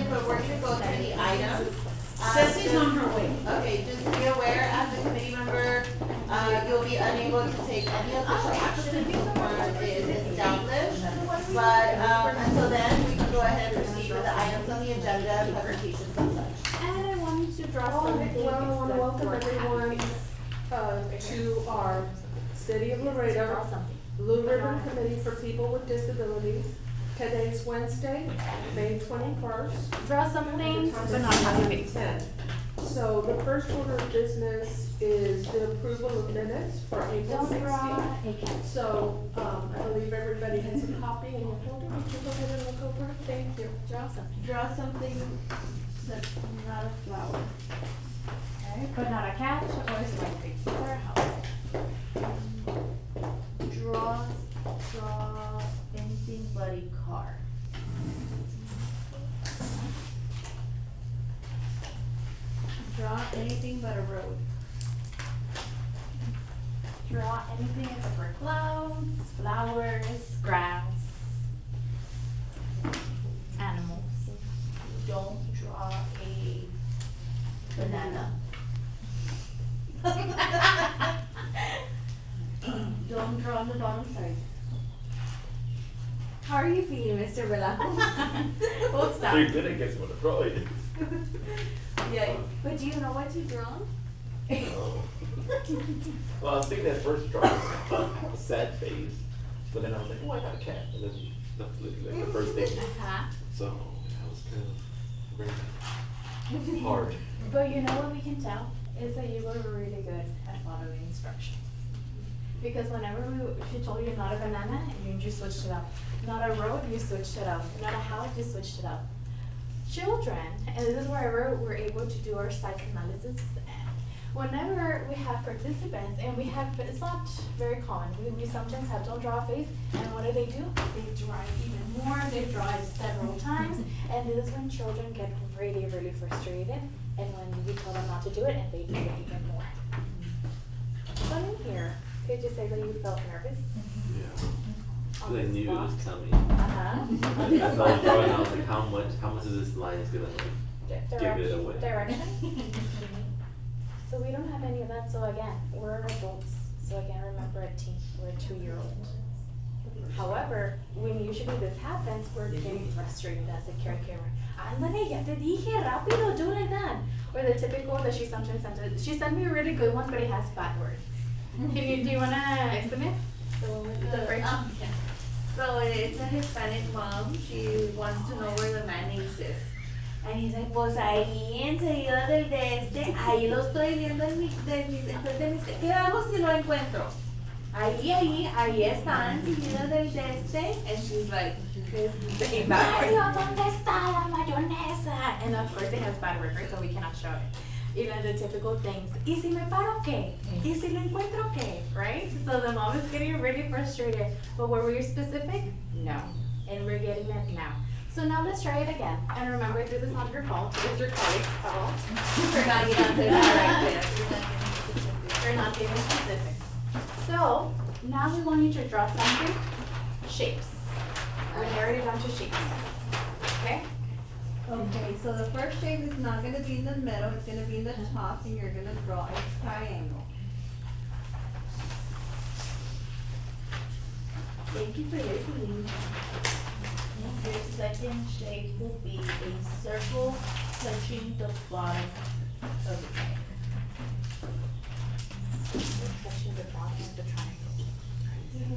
but we're gonna go through the items. Ceci's on her way. Okay, just be aware, as a committee member, you'll be unable to take any official action once it is established. But, until then, we can go ahead and proceed with the items on the agenda, presentations and such. And I wanted to draw something. Well, I want to welcome everyone to our City of Laredo Blue Ribbon Committee for People with Disabilities. Today's Wednesday, May 21st. Draw something, but not have a face. So the first order of business is the approval of minutes for April Don't draw 16th. a cat. So, I believe everybody has a copy in your folder. Would you go ahead and look over it? Thank you. Draw something. Draw something that's not a flower. Okay, but not a cat or a smiley face. Or a house. Draw anything but a car. Draw anything but a road. Draw anything except for clouds, flowers, grass, animals. Don't draw a banana. Don't draw on the bottom side. How are you feeling, Mr. Velasco? We'll stop. They didn't guess what it probably. Yeah. But do you know what you drawn? Well, I was thinking at first drawing a sad face, but then I was like, oh, I got a cat, and then that's literally like the first thing. Uh-huh. So that was kind of very hard. But you know what we can tell is that you were really good at following instructions. Because whenever she told you not a banana, you just switched it up. Not a road, you switched it up. Not a house, you switched it up. Children, and this is wherever we're able to do our psychoanalysis. Whenever we have participants, and we have, it's not very common, we sometimes have don't draw a face, and what do? They drive even more, they drive several times, and this is when children get really, really frustrated, and when we tell them not to do it, and they do it even more. So in here, could you say that you felt nervous? Yeah. On I the knew it spot? was coming. Uh-huh. As I was drawing, I was like, how much of this line is gonna like give it away? Direction? So we don't have any of that, so again, we're adults, so again, remember a teen, we're a 2-year-old. However, when usually this happens, we're getting frustrated as a caregiver. Ándale, ya te dije, rápido, do like that. Or the typical that she sometimes sent, she sent me a really good one, but it has bad words. Do you wanna explain it? The first Yeah. So it's a Hispanic mom, she wants to know where the mayonnaise is. And he's like, pues ahí enseguida del de este, ahí lo estoy viendo en mi, enfrente de mi, ¿qué hago si lo encuentro? Ahí está enseguida del de este. And she's like, Mario, ¿dónde está la mayonesa? And of course it has bad words, right? So we cannot show it. You know, the typical things. ¿Y si me paro qué? ¿Y si lo encuentro qué? Right? So the mom is getting really frustrated. But were we specific? No. And we're getting it now. So now let's try it again. And remember, this is not your fault. It's your colleague's fault. For not being For not being specific. So now we want you to draw something. Shapes. We're already down to shapes. Okay? Okay, so the first shape is not gonna be in the middle, it's gonna be in the top, and you're gonna draw a triangle. Thank you for listening. Your second shape will be a circle touching the bottom of the triangle. Touching the bottom of the triangle.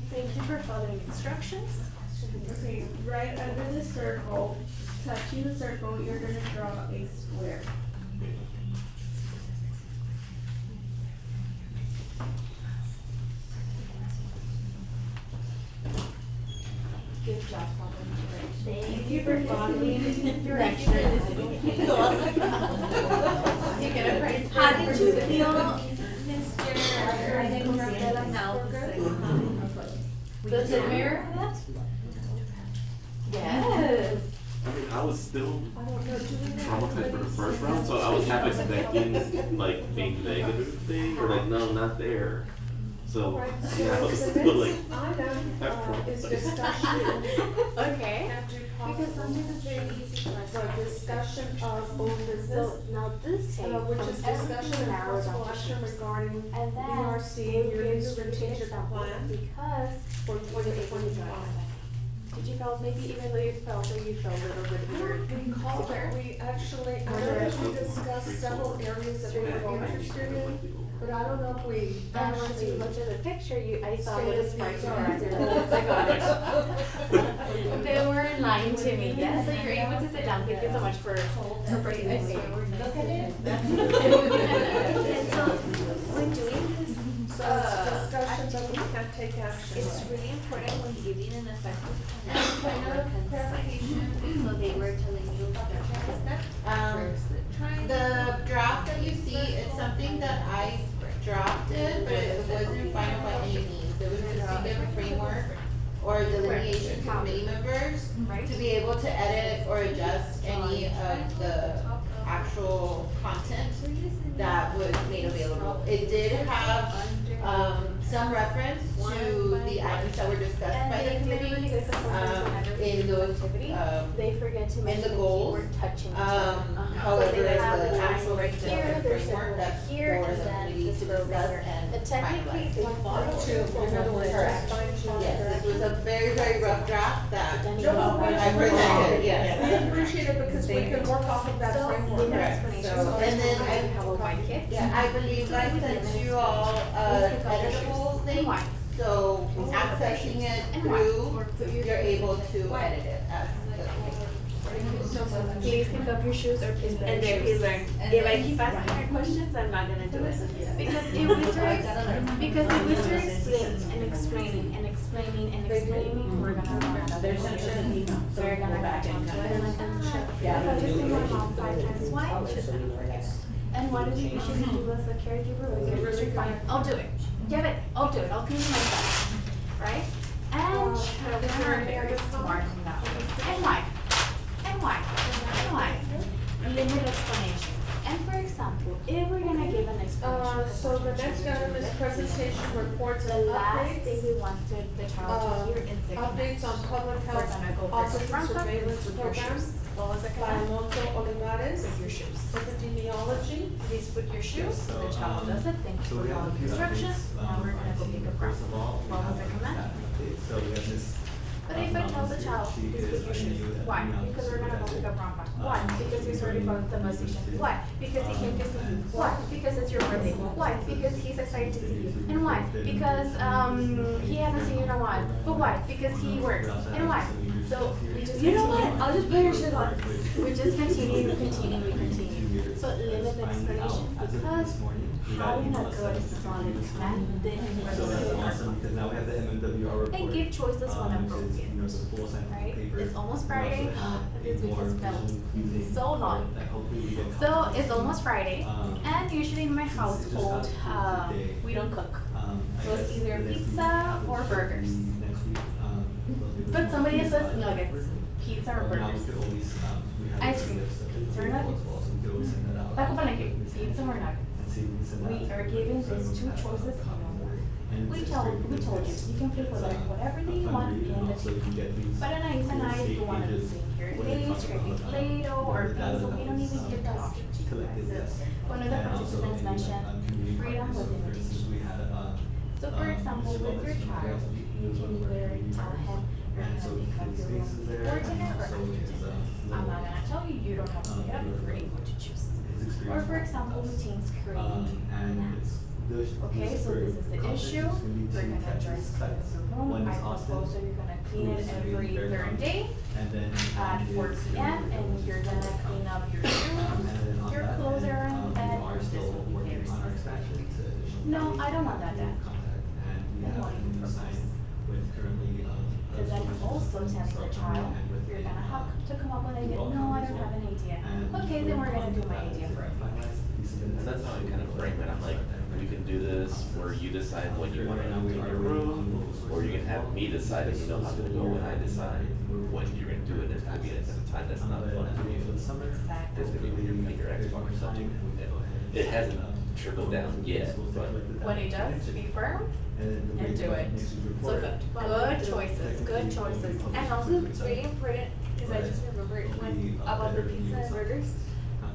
Thank you for following instructions. Okay, right under the circle, touching the circle, you're gonna draw a square. Good job following directions. Thank you for following directions. You get a prize for How did you feel, Does it mirror that? Yes. I mean, I was still traumatized for the first round, so I was half expecting like being negative thing, or like no, not there. So yeah, I was still like Item half is traumatized. discussion. Okay. Because possible sometimes it's very easy for us. for discussion of old business, So now this tape, which is from discussion everything and narrows down possible to action shapes. regarding And then BRC they will yearly give you strategic examples plan because for you're able to draw 2025. it. Did you feel, maybe even though you felt that you felt a little bit weird? Recall that we actually, I know that we discussed several areas that we were interested in, but I don't know if we And once you actually. looked at the picture, I saw Stay what a in sprite these were are. after the They were lying to me, yes, so you're able to sit down, thank you so much for participating. Look at it. And so, when doing this, So it's discussion, but we can't take action. it's really important when giving an effective plan or clarification, so they were telling you step by step. The draft that you see, it's something that I drafted, but it wasn't final by any means. It was just to give a framework or delineation to committee members to be able to edit or adjust any of the actual content that was made available. It did have, some reference to the items that were discussed by the committee, in those, They forget to mention the goals. keyword touching each other. however, So they have the the actual right details here, and there's framework a that's here, for and the then committee this to goes discuss there. and But technically, finalize. they follow In other words, Correct. fine-tune Yes, this was direction. a very, very rough draft that Then you No, go we back I to presented, the- yes. We appreciate it because we can work off of that So, framework. in the Correct. explanation, So, so and then I I- have a white kit. Yeah, I believe I sent you all editable thing, so accessing it through, you're able to edit it as the Please pick up your shoes or please wear And your then he shoes. learned, if I keep asking her questions, I'm not gonna do it. Because if we start, because if we start explaining and explaining and explaining and explaining, we're gonna run out of There's some information. We're gonna back into it and like, if I just say my mom 5 times, why? And what do we usually do as a caregiver? We get really fine. I'll do it. Give it. I'll do it. I'll clean myself. Right? And children are very smart enough. And why? And why? And why? Limit explanation. And for example, if we're gonna give an explanation. So the next item is presentation reports The and last thing updates. we wanted the child to hear in 6 Updates on public We're health gonna go office first. and Front front surveillance with your programs shoes. What was it by called? Alonso Olivares. With your shoes. Epidemiology. Please put your shoes, so, the child does it, thank So you we for have all a the few instructions, updates. now we're gonna go pick a First of all, What was the command? So we have this. But if I tell the child, She please is put your a shoes, new why? email Because we're gonna go pick up Rampa. Why? Because he's already from the bus station. Why? Because he came to see you. Why? Because it's your birthday. Why? Because he's excited to see you. And why? Because he hasn't seen you in a while. But why? Because he works. And why? So we just You know what? continue. I'll just put your shoes on. We just continue, we continue. So limit the explanation because having a good solid plan, then we're So that's going awesome, because now we have the MMWR report. and give choices when which is, appropriate. you know, the full sample Right? paper. It's almost We also Friday. have This a week more has felt vision-using so long. report that hopefully we get So confidence it's in. almost Friday, and usually in my since it just household, got approved today, we don't cook. I So it's guess either the next pizza meeting happens or burgers. Next week, we'll do But this somebody more says detailed nuggets, report. pizza or Now we burgers. could always, we have Ice a cream, list of the pizza or reports nuggets? also, we could always send that out. Taco Palenque, pizza or nuggets. And see if we can send that We out are to giving everyone, so these two everyone has choices a copy. and no more. And We it's told great you, because you can flip with whatever day you want in the so you can get these. But Anais and I these don't want to pages sing here where they today, talk scraping about, Play-Doh or the data pencil, we that don't was, even give that option to you collected, guys. yes. One of the And also participants in, mentioned community freedom partners. with So for instance, we had, So for example, with your child, you can either tell him you're and gonna so pick up these your room spaces there, before and dinner or also after his, dinner. little, I'm not gonna tell you, you don't have to get up, you're able to choose. his experience Or for with example, us. routines creating And naps. Okay, so this is the issue, we're gonna address the room, One I is Austin, propose that you're gonna clean it every third day and then at 4 is p.m. and you're gonna clean up your And shoes, then on your that clothes end, are in we bed, are this still will be working very on our specific. expansion to additional. No, I don't want that, Dad. Contact, and we I have want a you to new sign with currently, Because that is also tempt the child, you're gonna have to come up with an idea, no, I don't have an idea. Okay, then we're gonna do my idea for you. And that's how I kind of frame it. I'm like, we can do this where you decide when you want to clean your room, or you can have me decide and you know how to go when I decide when you're gonna do it. It's gonna be at a time that's not fun for you. It's gonna be when you're playing your Xbox or something. It hasn't trickled down yet, but When it does, be firm and do it. So good choices, good choices. And also it's really important Cause I just remember when, about the pizza and burgers.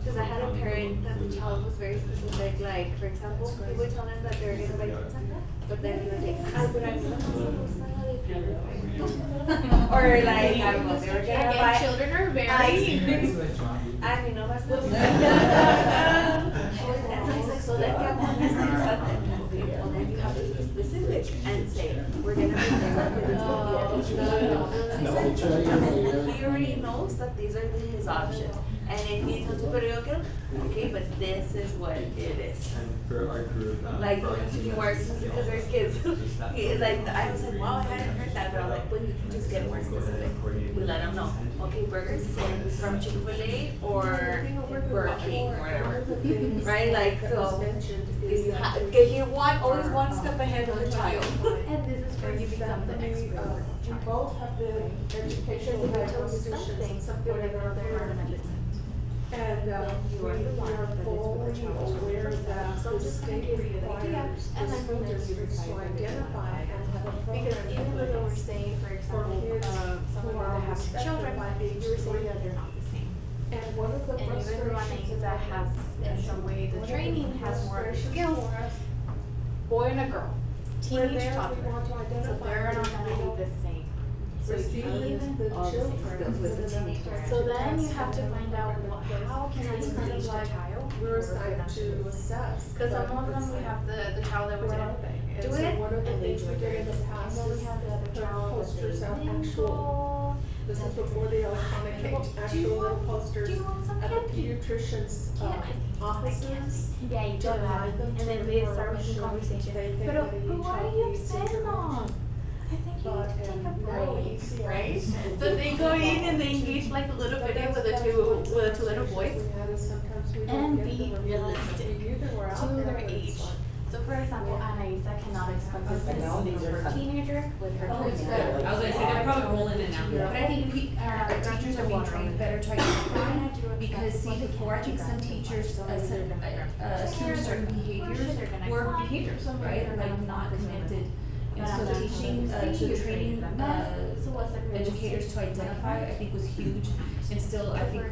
Cause I had a parent that the child was very specific, like, for example, he would tell them that they were gonna buy pizza, but then he would say, ay, pero a mí no me gusta la de pollo. Or like, I don't know, they were gonna buy. Again, children are very. A mí no me gusta. And so he's like, so then get one that's accepted. Well, then you have to be specific and say, we're gonna be there. He already knows that these are his options. And if he tells you, pero yo quiero, okay, but this is what it is. And for our group, Like, for our he works because there's kids. He, like, I was like, wow, I hadn't heard that, but I'm like, well, you can just get more specific. We let him know, okay, burgers from Chick-fil-A or Burger King or whatever. Right, like, so, get you one, always one step ahead of the child. And this is where you become the expert. We both have been education Because if I and tell you positions, something, something that are very. And You are the one we are that is fully with the child. aware that So I'm the just gonna state give you the idea, requires and the then school from there you districts to decide whether to identify apply. and have a program. Because even in though they were place saying, for for example, kids someone who that are has respected children, by you age were saying three. that they're not the same. And one of the And even running frustrations that has, in some way, the one of training the has more frustrations skills, for us, boy and a girl, we're teenage there, we toddler. want to So identify. they're not them, we gonna don't be the same. So receive even the all the same children skills with the within teenager. that So then you test have to and find out how can I It's kind engage of the like child? we're or for them assigned to assess. Because but some of it's them, we like- have the child that was Well, anything. and Do so it, one of the and they things do we it did very in the good. past And then we is have the other put child that posters they out, mingle. This is before the electronic Well, age, do you actual little want- posters do you want some at the candy? pediatrician's Yeah, I think offices. Yeah, you to do that, guide them and to then the they start information making conversation. they think Pero, they but need why are child you needs upset, intervention. Mom? I think you But, need to take a now break, ECRs right? will So be they go in and involved. they engage like a little But video that's- with the that's two one of the little frustrations boys. we had is sometimes we And don't get be the realistic We knew they were out to there, their but it's age. like- So for example, Anaisa cannot express this But now these are for a coming. teenager with her. Oh, it's cousin. better. I was gonna say, they're probably rolling it now. But I think our teachers are being trained better to identify, because see, before, I think some teachers assume certain behaviors were behaviors, right, like not connected. And so teaching, so training, educators to identify, I think was huge, and still, I think,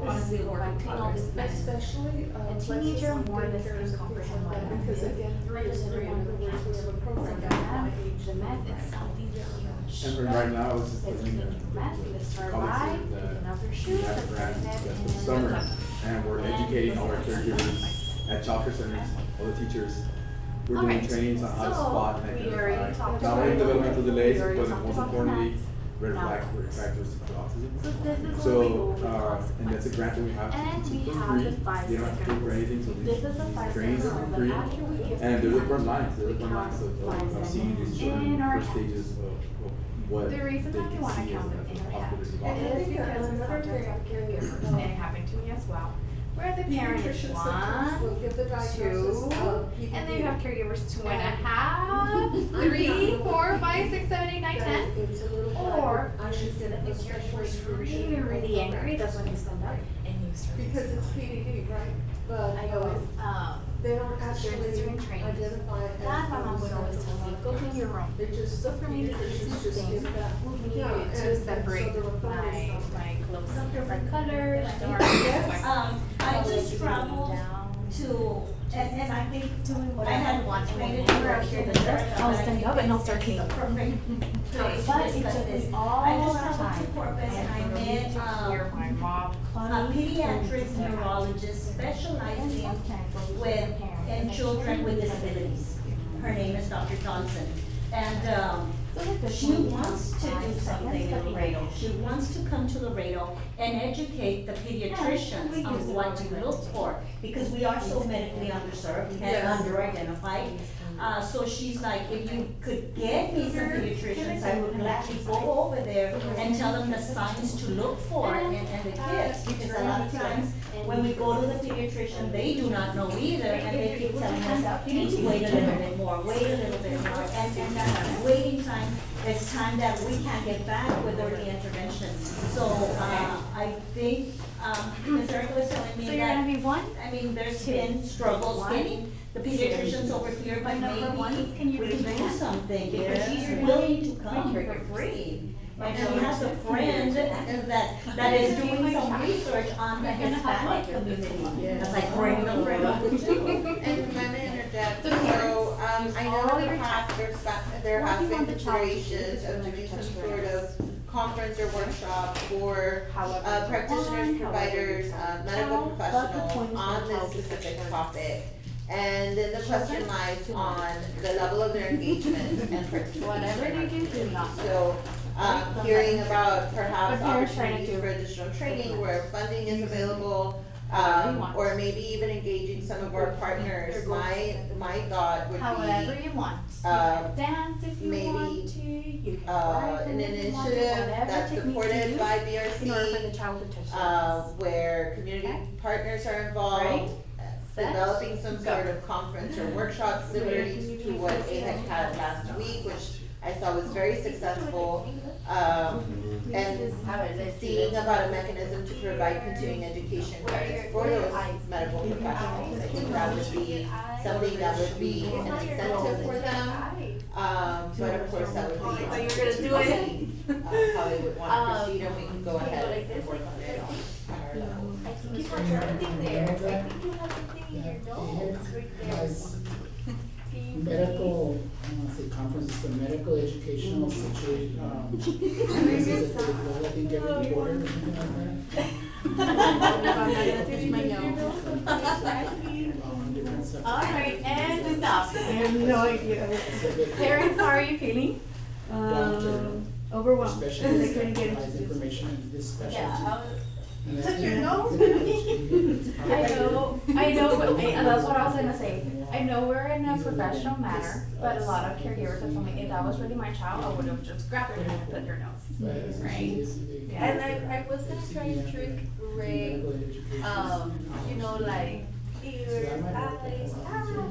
honestly, a work in progress. Especially, A places teenager like more than daycares and things can like comprehend that, what because math is. again, three is three, in other words, we have a So program for that them, by age. the math is something huge. And for right now, it's just It's putting thinking math, you start policy live, that picking up your we shoes, have and grants putting it that's for in. the summer, and we're educating all our caregivers at childcare centers, all the teachers. We're doing Alright, trainings on how to so spot and we already identify, talked not only about- developmental delays, we already but talked most about importantly, maths. red Now- flag factors for autism. So this is what we do So, with and that's a grant that we have And to we for have free, the 5 you don't have to pay for seconds. anything, so This is a these 5 trainings seconds, are but free. after we give And they're the them, front lines, they're we the front lines count of 5 seeing these seconds children in in our the first head. stages of what The they reason why we can wanna see as count a it in our hospital head development. is because sometimes our caregivers, and it happened to me as well, where the parent is Pediatrician sometimes will 1, give the diagnosis 2, of and then you PDD. have caregivers 2.5, 3, 4, 5, 6, 7, 8, 9, 10. It's a little. Or I you should see that the especially caregiver's solution really, for really the angry, that's when you practice. stand up and you start. Because it's PDD, right? But, I always, they don't during actually during trainings, identify it as. that my mom would always tell me, go clean your room. They just, So for me, the pediatricians easiest just thing give that. would be Yeah, and to so separate the referrals my don't. clothes in different colors, or I just traveled to, and I think I had one explained it where I hear the nurse. I'll stand up and I'll start cleaning. Perfect place But to it discuss took this. me all I just the traveled time. to Corpus and I met, Hear my mom a cleaning. pediatric neurologist specializing in children with disabilities. Her name is Dr. Johnson. And, she wants to do something in Laredo. She wants to come to Laredo and educate the pediatricians on what to look for, because we are so medically underserved and Yes. under-identified. So she's like, if you could get me some pediatricians, I would gladly go over there and tell them the signs to look for in the kids. Because a lot of times, when we go to the pediatrician, they do not know either, and they keep telling us, you need to wait a little bit more, wait a little bit more. And that waiting time is time that we can't get back with early intervention. So, I think, Ms. Erica was telling me So you're gonna that, be one? I mean, there's been struggles getting the pediatricians over here, but But number one, maybe can you we could read do that? something, because Yeah. she's willing to come for free. And he has a friend that is doing some research on the Hispanic community. It's like, bring the friend. And if I may interject, so, I know in the past, there has been considerations of doing some sort of conference or workshop for, practitioners, providers, medical professionals on this specific topic. And then the question lies on the level of their engagement and participation. Whatever they do not. So, hearing about perhaps But parents trying opportunities to for additional training where funding is available, or maybe even engaging some of our partners. My thought would However be, you want. You uh, can dance if you maybe, want to. You can write an if you want to, initiative whatever that's techniques you supported use by in order for the BRC, child to touch where community Okay. partners are involved, Ready? Set. developing some Go. sort of conference or workshop similar to what AHEC had last week, which I saw was very successful. And seeing about a mechanism to provide continuing education credits for those medical professionals. I think that would be something that would be an incentive for them. But of course, that would be you were gonna do it. how they would want to proceed, and we can go ahead and work on it on our level. I think you have something there. I think you have something in your notes right there. Has medical, I don't wanna say conferences, but medical educational situation, is it the I think every quarter or something like that? Different subjects. Alright, and stop. I have no idea. So they- Parents, how are you feeling? Doctor, Overwhelmed. specialist They couldn't get provides into this. information in this specialty. Yeah, And then- Touch your nose. I I know, but that's what I was gonna say. I know we're in a professional manner, but a lot of caregivers have told me if that was really my child, I would have just grabbed her and put her nose. Right? And I was gonna try and trick Ray, you know, like ears, eyes,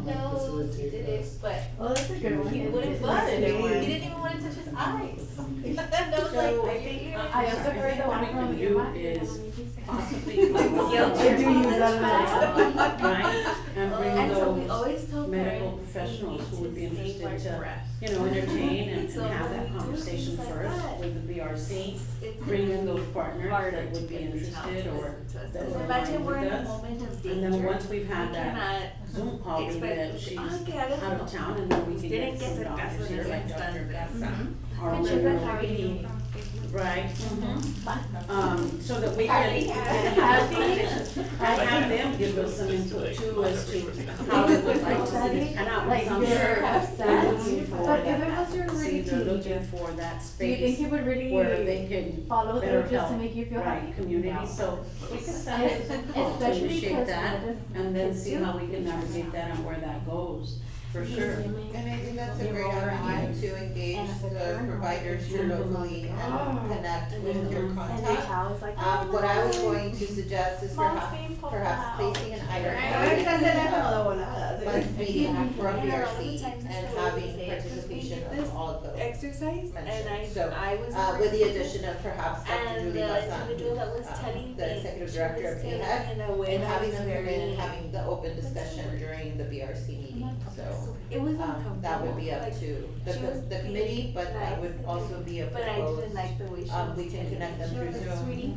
nose, he did it, but Oh, that's a good one. he wouldn't budge. He didn't even want to touch his eyes. And I was like, I think I also heard the one from you your is possibly Guilt I do use trip. that right, and bring And so we those always told medical parents, professionals who would be we need to interested save our to, breath. entertain and So have what that we do conversation is like first that. with the BRC, It's bring in those partners harder that would to be get the child interested to or listen to us. that Because would imagine align we're with in a us. moment of And danger. then once we've We had that cannot Zoom call, maybe expect that them to, she's que hagas out no. of town and then we can Tienen get que some hacer caso doctors de here, lo like que Dr. están Gassa. pensando. Or And we're children gonna are be- reading. Right, so that we Happy. can have them give us some input too as to how they would like to see this pan out, Like because I'm your sure they're looking for But if that, it was your see, they're routine, looking for that do you think space he would really where they can follow better through just to help, make you feel right, happy? community, so we could send it to Especially initiate because that, what if and then kids see do? how we can navigate that and where that goes, for sure. And I think that's a great avenue to engage the providers here locally and connect with your And the contact. child's like, What I was going to suggest is perhaps placing an item month meeting for BRC and having participation of all of those Exercise, and mentioned. So, I was. with the addition of perhaps Dr. And Julie the Bassan, individual that was telling the me, executive she director was of telling AHEC, in a way and that having was them come in very- and having the open discussion during the BRC meeting, so. It was uncomfortable. That would be up Like, to the, she was the committee, being but that nice would and also be a But I didn't proposed, like the way she was. we can telling connect me. them She through was like, Zoom, "Sweetie,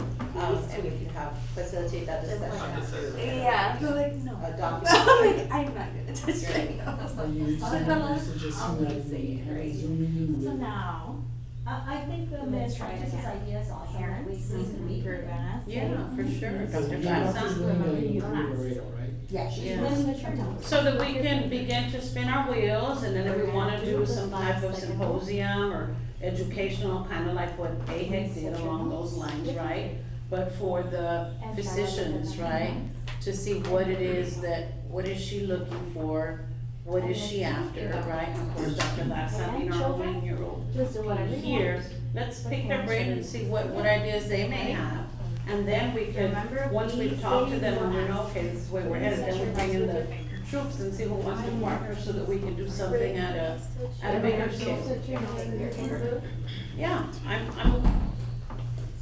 and we can facilitate that discussion. Yeah, so like, no. A document. Like, I'm not gonna touch Right. right now. Are you suggesting that we have a Zoom meeting So with? now, I think Let's Ms. try it Francis's again. idea is awesome. parents, you're gonna say. Yeah, for sure, Because Dr. the doctor's Gassa. willing to Laredo, right? Yeah, she's Yes. willing to try to. So that we can begin to spin our wheels, and then if we wanna do some type of symposium or educational, kinda like what AHEC did along those lines, right? But for the physicians, right, to see what it is what is she looking for, what is she after, right? Of course, Dr. Gassa, being our 1-year-old Just do whatever you here, want. let's pick their brain and see what ideas they may have. And then we can, once we've talked to them and we know, okay, this is the way we're headed, then we bring in the troops and see who wants to partner so that we can do something at a bigger scale. Yeah, I'm,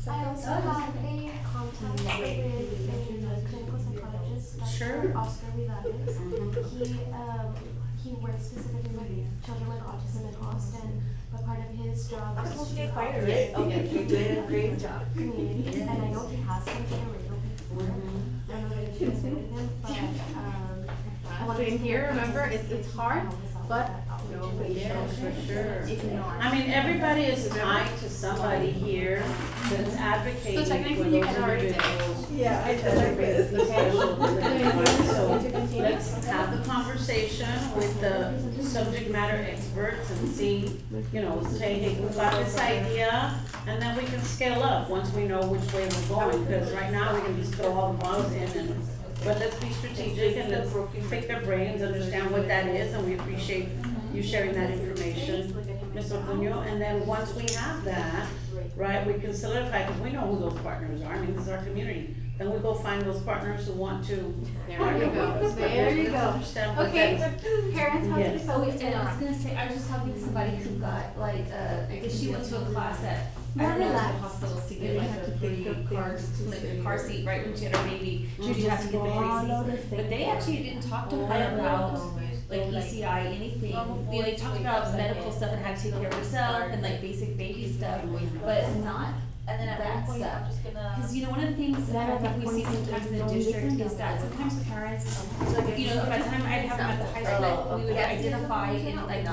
I also have a contact with a clinical psychologist, Sure. Dr. Oscar Villares. Mhm. he works specifically with children with autism in Austin, but part of his job is to get help fired, with right? Okay, you did a great job. communities, and I know he has been to the radio before. I don't know if you guys with him, but, I wanted Same to here, know remember, if it's hard, but Yes, for sure. If you know. I mean, everybody is tied to somebody here that's advocating So for technically you those can already individuals. Yeah, I that are with the special abilities. So To continue? let's have the conversation with the subject matter experts and see, you know, say, hey, we got this idea, and then we can scale up once we know which way we're going, because right now we can just throw all the balls in and, but let's be strategic and let's pick their brains, understand what that is, and we appreciate you sharing that information, Ms. Otoño, and then once we have that, right, we can solidify, because we know who those partners are, I mean, this is our community. Then we go find those partners who want to. There you go, there you Let's go. understand what Okay, that is. so parents have to be Yes. focused And I was on. gonna say, I was just talking to somebody who got like, I guess she went to a class at, I don't know, the hospitals to get like a free car seat, right, when she had her baby, she had to get the free seat. But they actually didn't talk to her about like ECI, anything, you know, they talked about medical stuff and how to take care of herself and like basic baby stuff, but not And then at that that point, stuff. I'm just gonna. Because you know, one of the things that I think we see sometimes in the district is that sometimes parents, like, you know, by the time I'd have them at the high school, we would identify and like,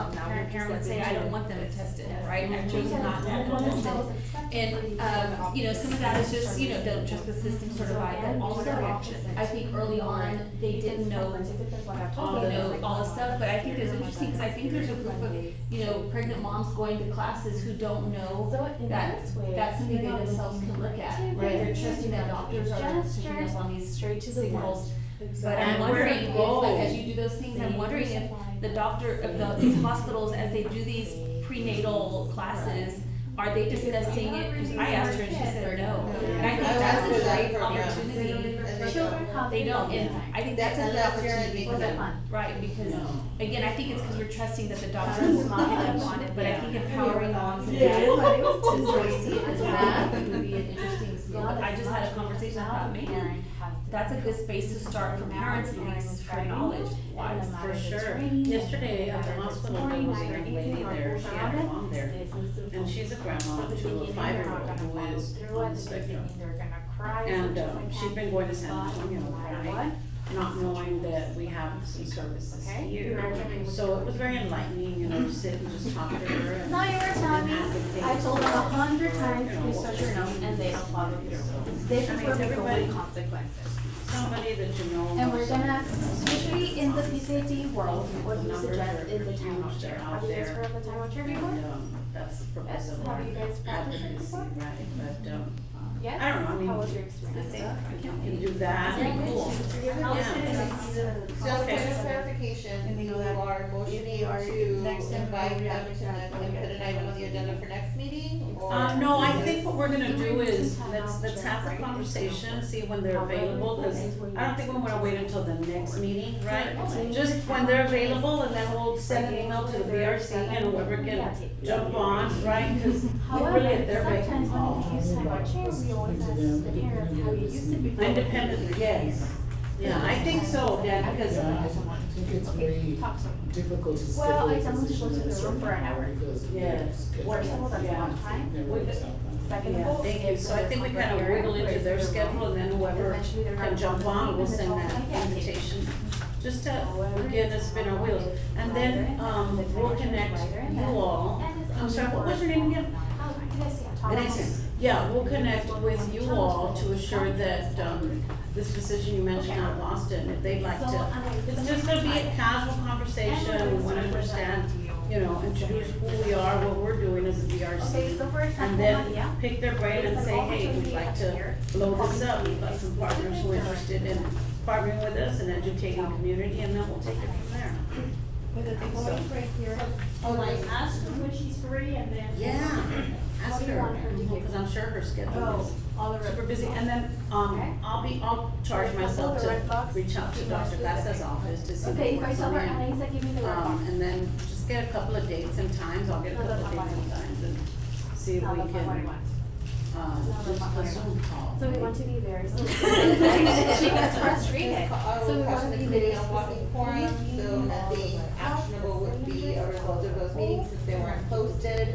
parent would say, I don't want them tested, right? I've chosen not to have them tested. And, you know, some of that is just, you know, don't trust the system sort of vibe, but also, I think early on, they didn't know, all the stuff, but I think it's interesting, because I think there's a group of, you know, pregnant moms going to classes who don't know that that's something they themselves can look at, right? They're trusting that doctors are picking up on these straight signals. But I'm And where wondering to if, go. like, as you do those things, I'm wondering if the doctor, of these hospitals, as they do these prenatal classes, are they discussing it? Because I asked her and she said no. And I think that's a great opportunity. They don't, and I think that's a good opportunity for them, right? Because, again, I think it's because we're trusting that the doctors will not pick up on it, but I think empowering moms and dads to sort of see it as well would be an interesting skill. But I just had a conversation, I thought, man, that's a good space to start for parents at least for knowledge wise. For sure. Yesterday at the hospital, there was a young lady there, she had her mom there, and she's a grandma to a 5-year-old who is on the spectrum. And, she'd been going to San Antonio, right? Not knowing that we have some services here. So it was very enlightening, you know, to sit and just talk to her and. Not your time. advocate I told them 100 for, times, you know, please what start your she notes, and they needs. don't follow through. They I mean, prefer me for everybody- with consequences. Somebody that you know. And we're knows gonna, something. usually in the PCAD world, what The you numbers suggest are is the time huge, out they're share. out Have you guys there. heard of the time out share before? And, that's the purpose Yes, of have our you guys practiced it advocacy, before? right? But, Yes? I don't know, I mean, How was your experience? you can do that. Yeah, Cool. So point of clarification, you are motioning to invite them to put an item on the agenda for next meeting, or? No, I think what we're gonna do is, let's have the conversation, see when they're available, cause I don't think we wanna wait until the next meeting, right? Just when they're available, and then we'll send an email to the BRC and whoever can jump on, right? Cause we're really at their beck and Sometimes call. when we use time out share, we always ask the parents how you used it before. Independently, yes. Yeah, I think so, Dan, because, Yeah, I think it's very difficult to schedule. Well, I a tell them to go position to at a the certain room for an hour. because of Yes. their schedule. First of all, that's a Yeah. long time. Never works out. Second of yeah, all, thank you, if so I think we they're kind of here, wiggle into their if they're schedule, and then whoever eventually they're can not jump gonna on, we'll sleep, send and that it's all- invitation, just to, again, to spin our wheels. And then, we'll connect you all, I'm sorry, what was your name again? Gracia. Yeah, we'll connect with you all to assure that, this physician you mentioned out of Boston, if they'd like to, it's just gonna be a casual conversation, we wanna understand, you know, introduce who we are, what we're doing as a Okay, BRC. so for example, And then Maria, pick their brain and say, hey, we'd like to blow this up, we've got some partners who are interested in partnering with us and educating the community, and then we'll take it from there. So, oh, like ask her when she's free and then. yeah, How ask do you her, want her to give? because I'm sure her schedule is all the super busy, and then, I'll charge myself to reach out to Dr. Gassa's office to see Okay, if what I works tell on her, him. Anaisa, give me the red box. And then just get a couple of dates and times, I'll get a couple of dates and times and see if No, we that's not what I can, want. just a Zoom call. So we want to be very specific. She gets frustrated. I So will we caution want the to be committee very on walking specific. quorum, so nothing after meetings, since they weren't posted,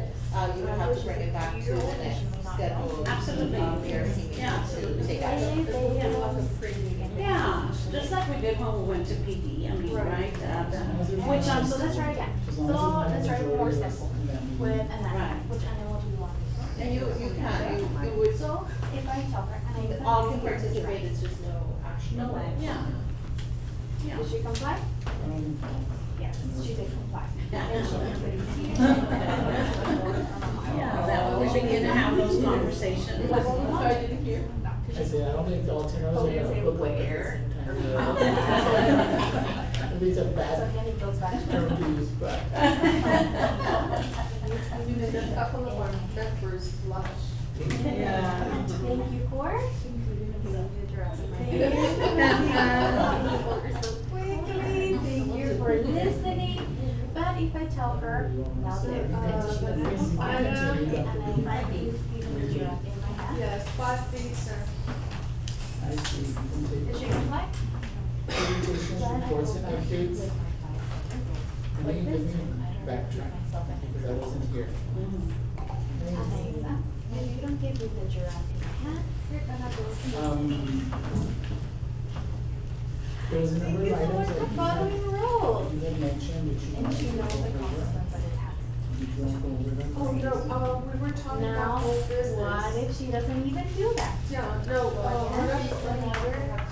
you would have to bring it back to the next scheduled. Absolutely. BRC meeting Yeah, to absolutely. take action. Yeah, just like we did when we went to PD, I mean, right, Which, so let's try again. As So long as let's try it's more majority simple in that meeting. with an Right. animal. Which animal do you want? And you would, So if I tell her, and I all can participate, it's just no action. No action. Yeah. Yeah. Did she comply? Um, Yes, she did comply. Yeah. And she Yeah, that way we begin to have those conversations. Sorry, didn't hear. I say, I don't think the alternatives Oh, are you gonna say hook up at where? the same time. I think it's a So bad again, it goes back to. term to use, but. You did a couple of our members blush. Yeah. Thank you, Cor. Thank you for listening. But if I tell her, now this, she doesn't comply, and I please give me your in my hand. Yes, 5 feet, sir. I see, you can Did she take comply? presentations, reports and updates. Let me backtrack, because I wasn't here. Anaisa, if you don't give me the giraffe in my hand, you're gonna go to. There was a number of Thank you so much items for that following rules. you had mentioned, which you And wanted she to go knows the over. consequence of his acts. Did you want to go over them? Oh, no, we were talking Now, about whole what business. if she doesn't even do that? Yeah, no, we're not.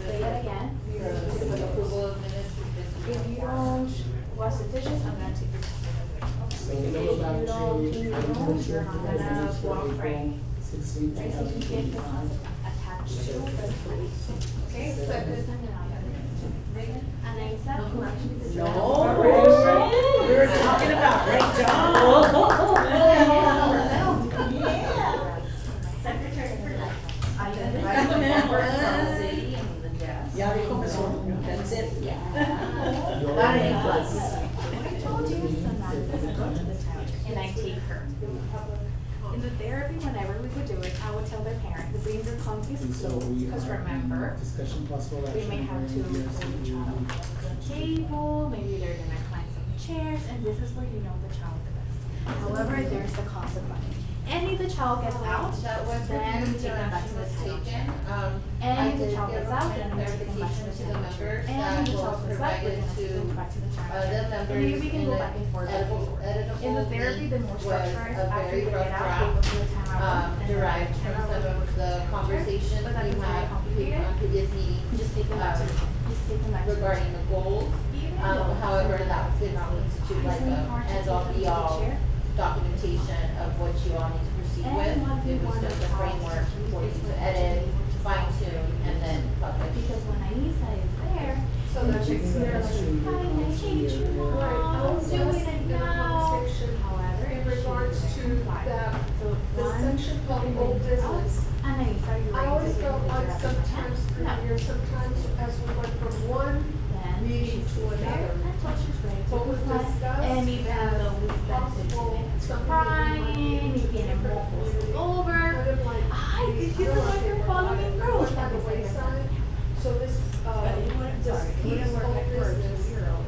Say it again. For the approval of minutes. If you don't wash the dishes, I'm gonna take your time. So we go back You don't to clean your item rooms, number you're not gonna minutes for walk right. April 16, Right, so you get the 2025. consequence attached to the plate. Okay, second. Anaisa, who actually did No, your we were talking about Ray John. Secretary for life. Ya dijo que son, that's it. What I told you, Samantha doesn't go to the town, and I take her. In the therapy, whenever we would do it, I would tell their parent to bring their comfy And so clothes, we because are remember, discussion possible we action. may have to regarding pull the BRC child review. off the table, maybe they're gonna climb some chairs, and this is where you know the child the best. However, there's the consequence. And if the child gets out, That was then we reviewed, take them back to action the was town. taken. I And if the did child give gets out, a then we take them back to clarification the to the town. members And that if the was child comes back, we're provided gonna take them to back to the town. the members And maybe we can in go the back and forth. editable In the therapy, the more was structured, a after very you rough get out, they go draft, to the timeout. and then derived the from timeout some will of the conversations But that we is very had complicated. on previous meetings. Just take them back to the, just take them back to the. Regarding the goals. However, that did not constitute like a end-all be-all documentation of what you all need to proceed with. It was just a framework for you to edit, fine tune, and then publish. Because when Anissa is there, So that she's makes there sense. like, hi, I hate you, Right, I mom, was do it asking in now. one section, However, in regards she to doesn't comply. that, So the one, section called and old then out. business. Anissa, are you I ready to always give felt me the like draft? sometimes through the years, sometimes as we went from one Then meeting she's to there another, until she's ready to what was comply. discussed And even as though we spent 15 possible, minutes something that we crying, might need y to tienen different mocos community, over. kind of like Ay, we did you feel know like you're they were following kind of rules? by the wayside. So this, But it wouldn't, this sorry, it wouldn't work peaceful like for a business, 2-year-old.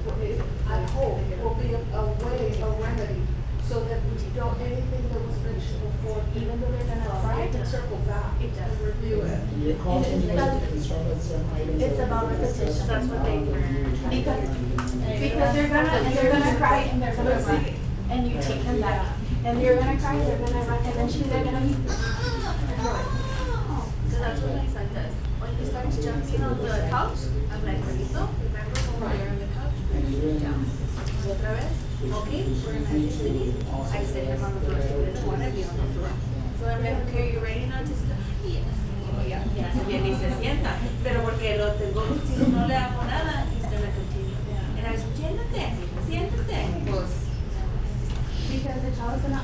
I hope will be a way, a remedy, so that we don't, anything that was mentioned before, Even though they're gonna try we to, can circle back it does. and review it. And your call It to is me about- to construct some items. it's that about we discussed repetition. That's what they about learn. review. Because they're gonna cry and they're gonna run, and you take them back, and you're gonna cry, they're gonna run, and eventually they're gonna be. So that's what my son does. When he starts jumping on the couch, I'm like, Marito, remember when we were on the couch? And even, So otra vez, okay, we're gonna do this. I set him on the floor, so he doesn't wanna be on the floor. So I'm like, okay, you ready now, Jessica? Yes. Digo, ya, ya se viene y se sienta. Pero porque lo tengo, si no le hago nada, he's gonna continue. And I was, siéntate, siéntate. Pues, Because the child's gonna.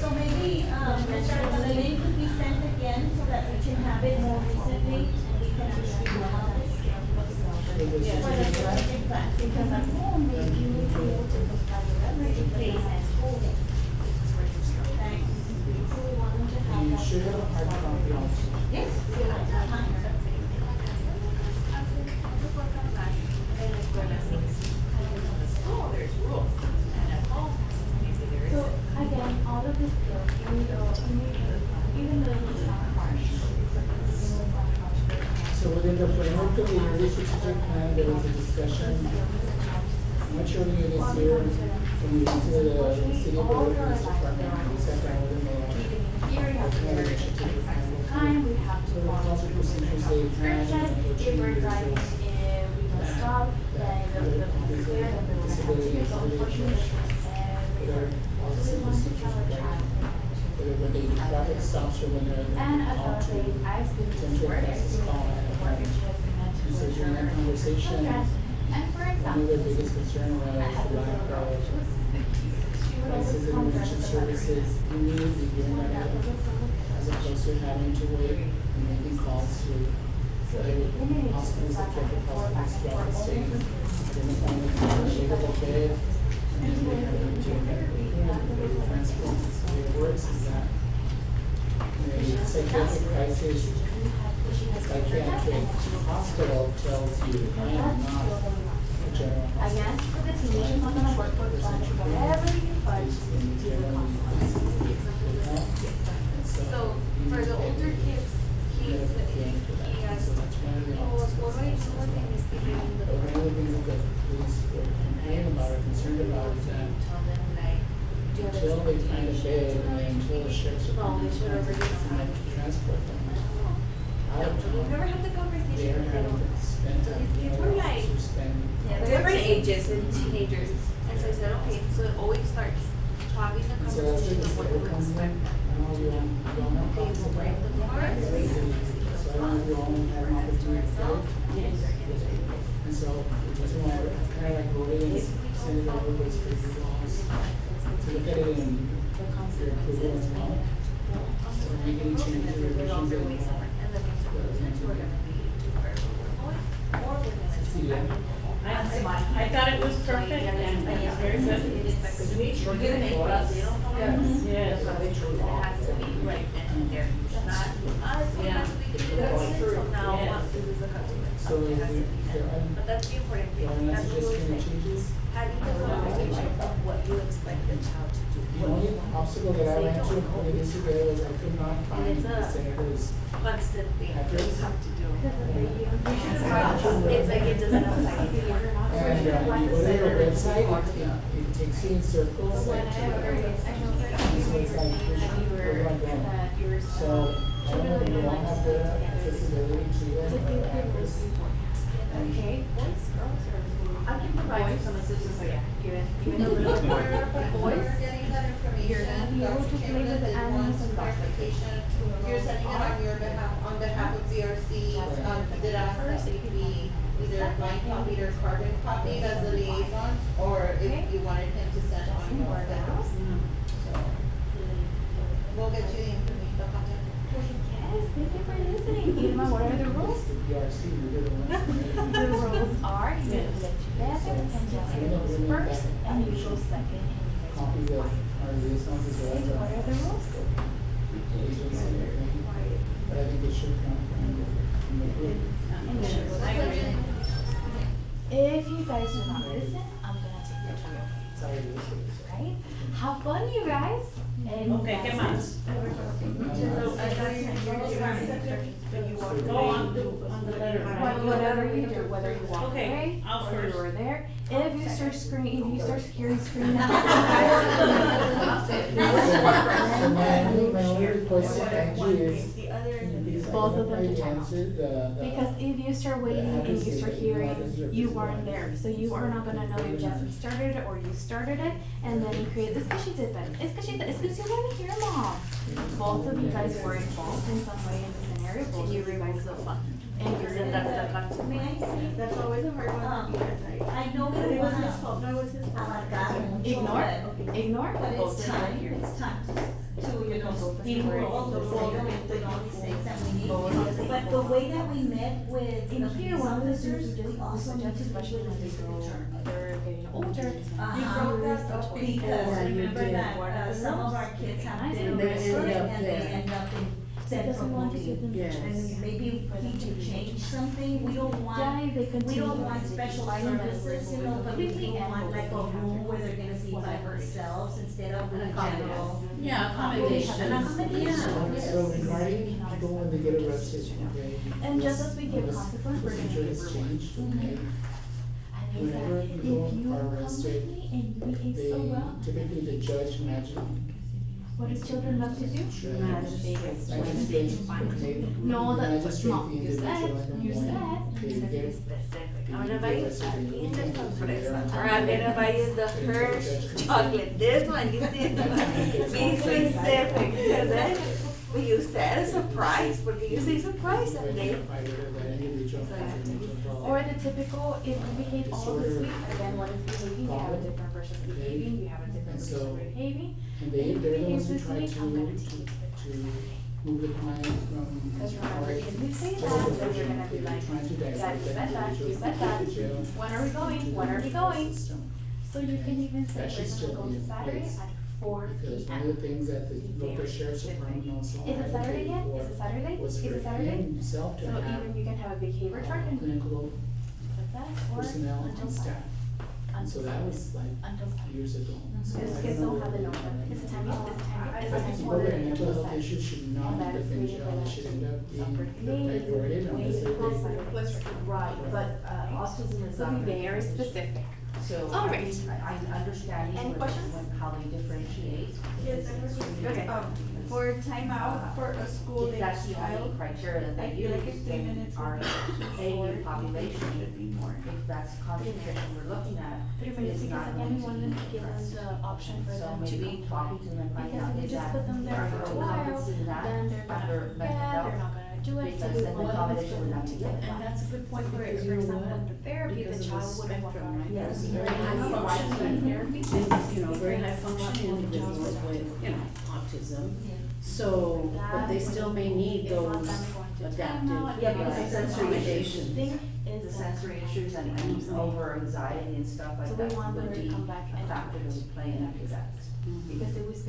So maybe, the link could be sent again so that we can have it more recently and we can actually go on this. Yeah. For the strategic plan. Because at home, they, you need to be able to comply with everything, but in school, Thanks. so we want them to have you that. should have a hard copy also. Yes. en la escuela, sí. Oh, there's rules. So within the framework of the early strategic plan, there was a discussion, much earlier this year, when we went to the city of Berkeley Police Department, we sat down with them, Here we have to kind of very initiative plan. time, we have to So the follow policy the procedures they had, and what if we're changes driving was in, we don't stop, then the path is clear, then we're gonna have to, so unfortunately, their policy procedures, right? Whether when they do traffic stops or when they're and as I out was to saying, I've seen this potential work, I've crisis seen call the work and she has been meant to So during that ensure conversation, children. And for one of example, their biggest concern I was had the this lack little girl, of she would always crisis come dressed intervention as a leopard. services immediately during And that that day, little girl, as opposed to having to wait and making calls to so in the beginning, hospitals that care for hospitals throughout the state, identifying the available bed, and then they have them to the transport. So the way it works is that in a psychiatric crisis, psychiatric hospital tells you, I am not a general hospital. again, for the teenagers, I'm gonna work for whatever you budge, you will cost. So for the older kids, he asked, oh, what do I do when they misbehave in the But one of park? the things that the police were complaining about or concerned about is that Tell them like, until they find a bed and then until the sheriff's department has to transport them out of we've never town, had the they conversation are with having them. to spend So time, these kids you were know, like, to spend. different ages and teenagers. And so I said, okay, so it always starts having the And so that's conversation what of what they to come in, expect. I know you don't have Okay, problems we'll with rent that. the car. So I don't know if you all had an opportunity to go. And so, that's why I kind of like wrote it and sent it over with the laws. To look at it in your approval as well. So make any changes or revisions that you want. I thought it was perfect and it's very good. We're giving it plus. Yes. It has to be right then and there. Not, Yeah. sometimes we can do this, so now Yes. this is a customer. So It has to be there done. are, But that's the important thing. there are not That's what we're suggesting any saying. changes. Having the conversation of what you expect the child to do. The only obstacle that I ran into earlier this year was I could not find it's the a- senator's Constant thing that you have to do. address. It's like it doesn't apply to you. And you go to their website, it takes you in circles, like, so it's like, where do I go? So, I don't know if you all have the accessibility to it or address. Okay, boys, girls, or? I can provide you some assistance, yeah. Even a little bit more boys. We're getting that You're gonna information, be able Dr. to play Chamberlain with the did want animals some and dogs. clarification. You're sending it on behalf of BRC, he did ask that they be either blind copied or carbon copied as the liaisons, or if you wanted him to send on your behalf. So, we'll get you the information, the contact. Yes, thank you for listening. Irma, what are the rules? The BRC, you're the ones. The rules are you get together and just goes first and you go second and you guys Copies of our liaisons as well as what are the rules? agency, everything. But I think it should come from the group. And then it goes I agree. second. If you guys do not listen, I'm gonna take your turn, Sorry, this is. right? Have fun, you guys. And Okay, ¿qué más? Go on the letter, right? Whatever you do, whether you walk Okay, away I'll or first. you're there, if you start screaming, if you start hearing screaming. So my only request to Angie is, these Both of them to identified turn off. answers, the. Because if you start waiting and you start hearing, you weren't there, so you are not gonna know if Jasmine started it or you started it, and then you create, it's cause she did that, it's cause she did, it's cause you weren't here, mom. Both of you guys were involved in some way in the scenario, both of you guys feel fun. And you're in that. May I say? That's always a hard one to be right. I know It we was wanna his fault, no, it was his fault. alargar mucho, Ignore, but both it's of time, you. it's time to, you know, enroll the role with the things that we need. But the way that we met with the In here, police one of the things officers, we we just also also need just, to especially when they go, they're getting older. You broke that up because remember that, some of our kids have been arrested and they end up in central promoting. And maybe we need to change something, we don't want, we don't want special services, you know, but we do want like a room where they're gonna be by themselves instead of a general. Yeah, accommodation. An accommodation. So regarding people, when they get arrested, okay? And just as we give this consequence, we're gonna procedure give has reward. changed, okay? And they Whenever said, if people you are come to arrested, me and you behave they, so well, typically the judge what do children love to do? magistrate, okay? No, that's Magistrate not, the you individual said, in the you morning, said. okay, get Specific. you I'm gonna get buy you arrested in the Kinder evening, Sorpresa. you're Or I'm gonna buy you the Hershey chocolate. This one, you see, be specific, because then, when you said a surprise, porque you say surprise and they. Or the typical, if you behave all this week, again, what is behaving, you have a different version of behaving, you have a different version of behaving. And If they're you the behave ones who this try week, to, I'm gonna teach you. move the client from. Because remember, if we say that, Or then you're gonna be like, trying to yeah, divert you the said that, you individual said that, to jail. when are we going, when are we going? System. So you can even say, That should we're still gonna go be in Saturday place. at 4 Because one of p.m. the things that the local sheriff's department also Is it Saturday yet? advocated Is it Saturday? for was Is for it Saturday? himself to So have even you can have a behavior chart and clinical like that, or personnel until and staff. Saturday. And so that was like Until Saturday. years ago. So Because I kids don't remember have the notion, is it time, is it time, is it I time think to people order? with mental Until health Saturday. issues should not And be that is in waiting jail, for they that should end up supper being day, diverted unless waiting they for pay. Saturday. Right, but autism is So not. be very specific. So All I right. mean, I understand Any questions? how they differentiate. Yes, I was Okay. For timeout for a school If age that's the only child, criteria that I they feel like use, it's 3 then minutes our would be too AU short. population should be more. If that's the concentration we're looking at, Pero me it's dice que not again, going we to wanted be to give them compressed. the option for So them to maybe comply. talking to them and finding Because out, if we is just that, put them there are for they a while, encompassing that then they're gonna under forget, mental they're health? not gonna do it, so Because we then the want them to population put would them not be together. getting And that's a good point, For because you know example, what? in the therapy, the Because of child the wouldn't walk spectrum, around. right? Yes. There's very high functioning, and, you know, very high functioning individuals with, you know, autism. So, but they still may need those adaptive Yeah, because the sensory accommodations. Thing The is that. sensory issues and over anxiety and stuff like So that we want them would to be come back a and factor that would play into that. Because if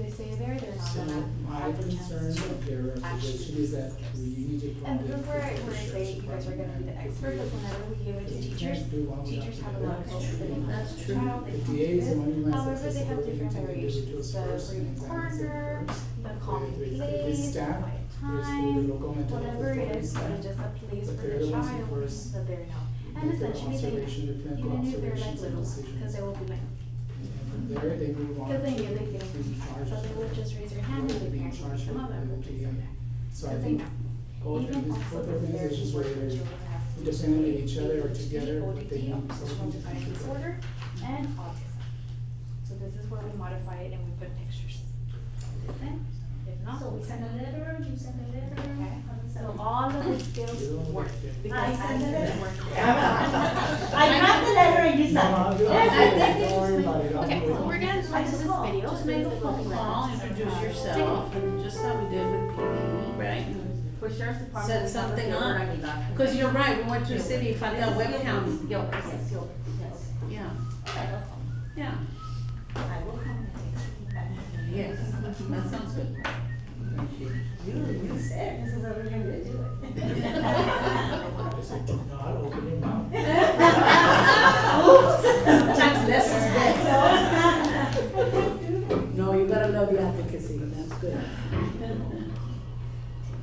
they stay there, they're not So gonna my have the concern chance or to suggestion is that we need to And probably. this is where I say you guys are gonna be the expert, because whenever we give it to teachers, teachers have a lot of focus in That's the true. child, they The can do DA is the this. one who has However, they have accessibility different to variations, individuals the first and free examines them corner, first. the calm With place, the staff, quiet there's time, the local mental health whatever it is, authority but staff. it's just a place But for they're the the ones who child first that they're now. And make their essentially, observation, the clinical even if they're like observations and little ones, decisions. because they will be like, And from there, they move on because they to knew they didn't, being charged. so they would just raise their hand and the being parents would charged pick them up and with would the place them DA. there. So I Because they think know. both Even these also both the therapy organizations work where for they're children has independent of each other or ADHD, together, but they ODD, need oppositional something to defiant do. disorder, and autism. So this is where we modify it and we put pictures. Listen, if not, So we send a letter, you send a letter. Okay. How does that So work? all of the skills You don't work. like it. Because I send the letter. work. I got the letter and you No, I'll signed do it. it. Don't worry about it. I'll Okay, do it. so we're gonna start this video. Just make a phone call, introduce yourself, and just how we did with PD, right? For sheriff's department. Set we have something a up. letter, Cause you're right, we went to a city, found out web county, Yo, yes, yo, yes. yeah, yeah, I will come. yes, that sounds good. Thank you. You said this is what we're gonna do it. I said, do not open your mouth. Sometimes less is better. No, you gotta love the advocacy, that's good.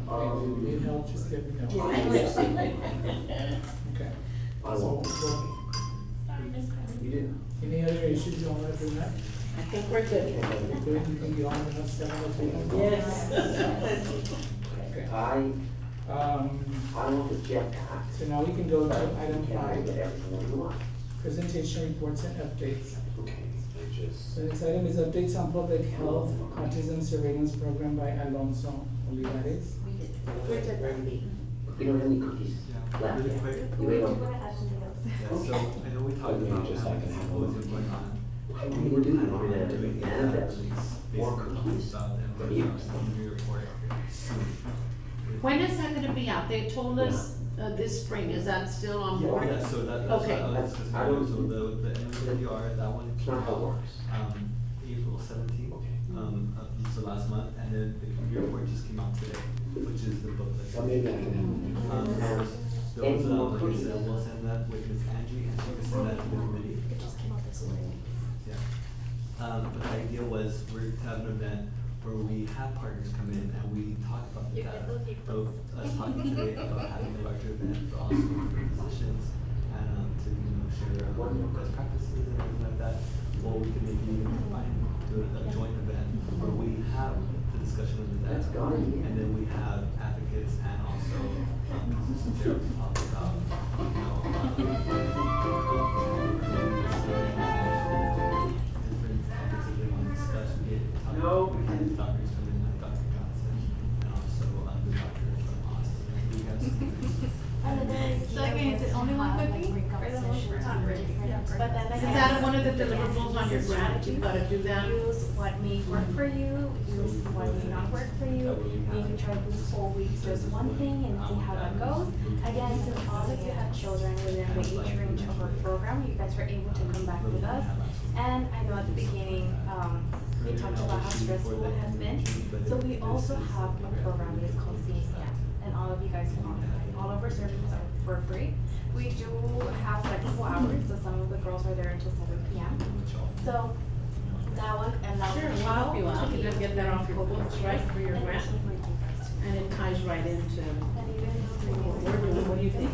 Okay, if you need help, just let me know. Okay. So, any other issues you want to bring up? I think we're good. Do anything you want to have stuff on the table? Yes. Okay. I want to check that. So now we can go to item Can I get 5, everything you want? presentation reports and updates. Okay, I just. The next item is updates on public health autism surveillance program by Alonso Olivares. You don't have any cookies? Yeah, really quick. You ate them? Yeah, so I know we talked Okay, about just having like an symposium going on. We were doing over there, Doing a and release, more basically cookies. about them, For but you. we report soon. When is that gonna be out? They told us, this spring, is that still on board? Yeah, so that's Okay. what I was discussing, I don't- so the MMPR, that one It's came not how it out, works. April 17th, so last month, and then the community report just came out today, which is the book that. Well, maybe I can have. There was, Any more like I cookies? said, we'll send that with Ms. Angie, and she can send that to the committee. It just came out this morning. Yeah. But the idea was we're to have an event where we have partners come in and we talk about the data. So us talking today about having a larger event for also for physicians and to share best practices and things like that. Or we can maybe even combine, do a joint event where we have the discussion of the data, and then we have advocates and also physicians there to talk about, different topics that they want to discuss. We get doctors come in like Dr. Johnson and also the doctor from Austin. We have So again, is it only one cookie? Or the whole But then Is again, that one of the deliverables on your grant? You've gotta do that? use what may work for you, use what may not work for you. You can try this whole week just one thing and see how that goes. Again, since all of you have children within the age range of our program, you guys were able to come back with us. And I know at the beginning, we talked about how stressful it has been. So we also have a program that is called CCM, and all of you guys qualify. All of our services are for free. We do have flexible hours, so some of the girls are there until 7 p.m. So that one allows Sure, we'll help you out. You can get that off your books, right, for your grant? And it ties right into what we're doing. What do you think?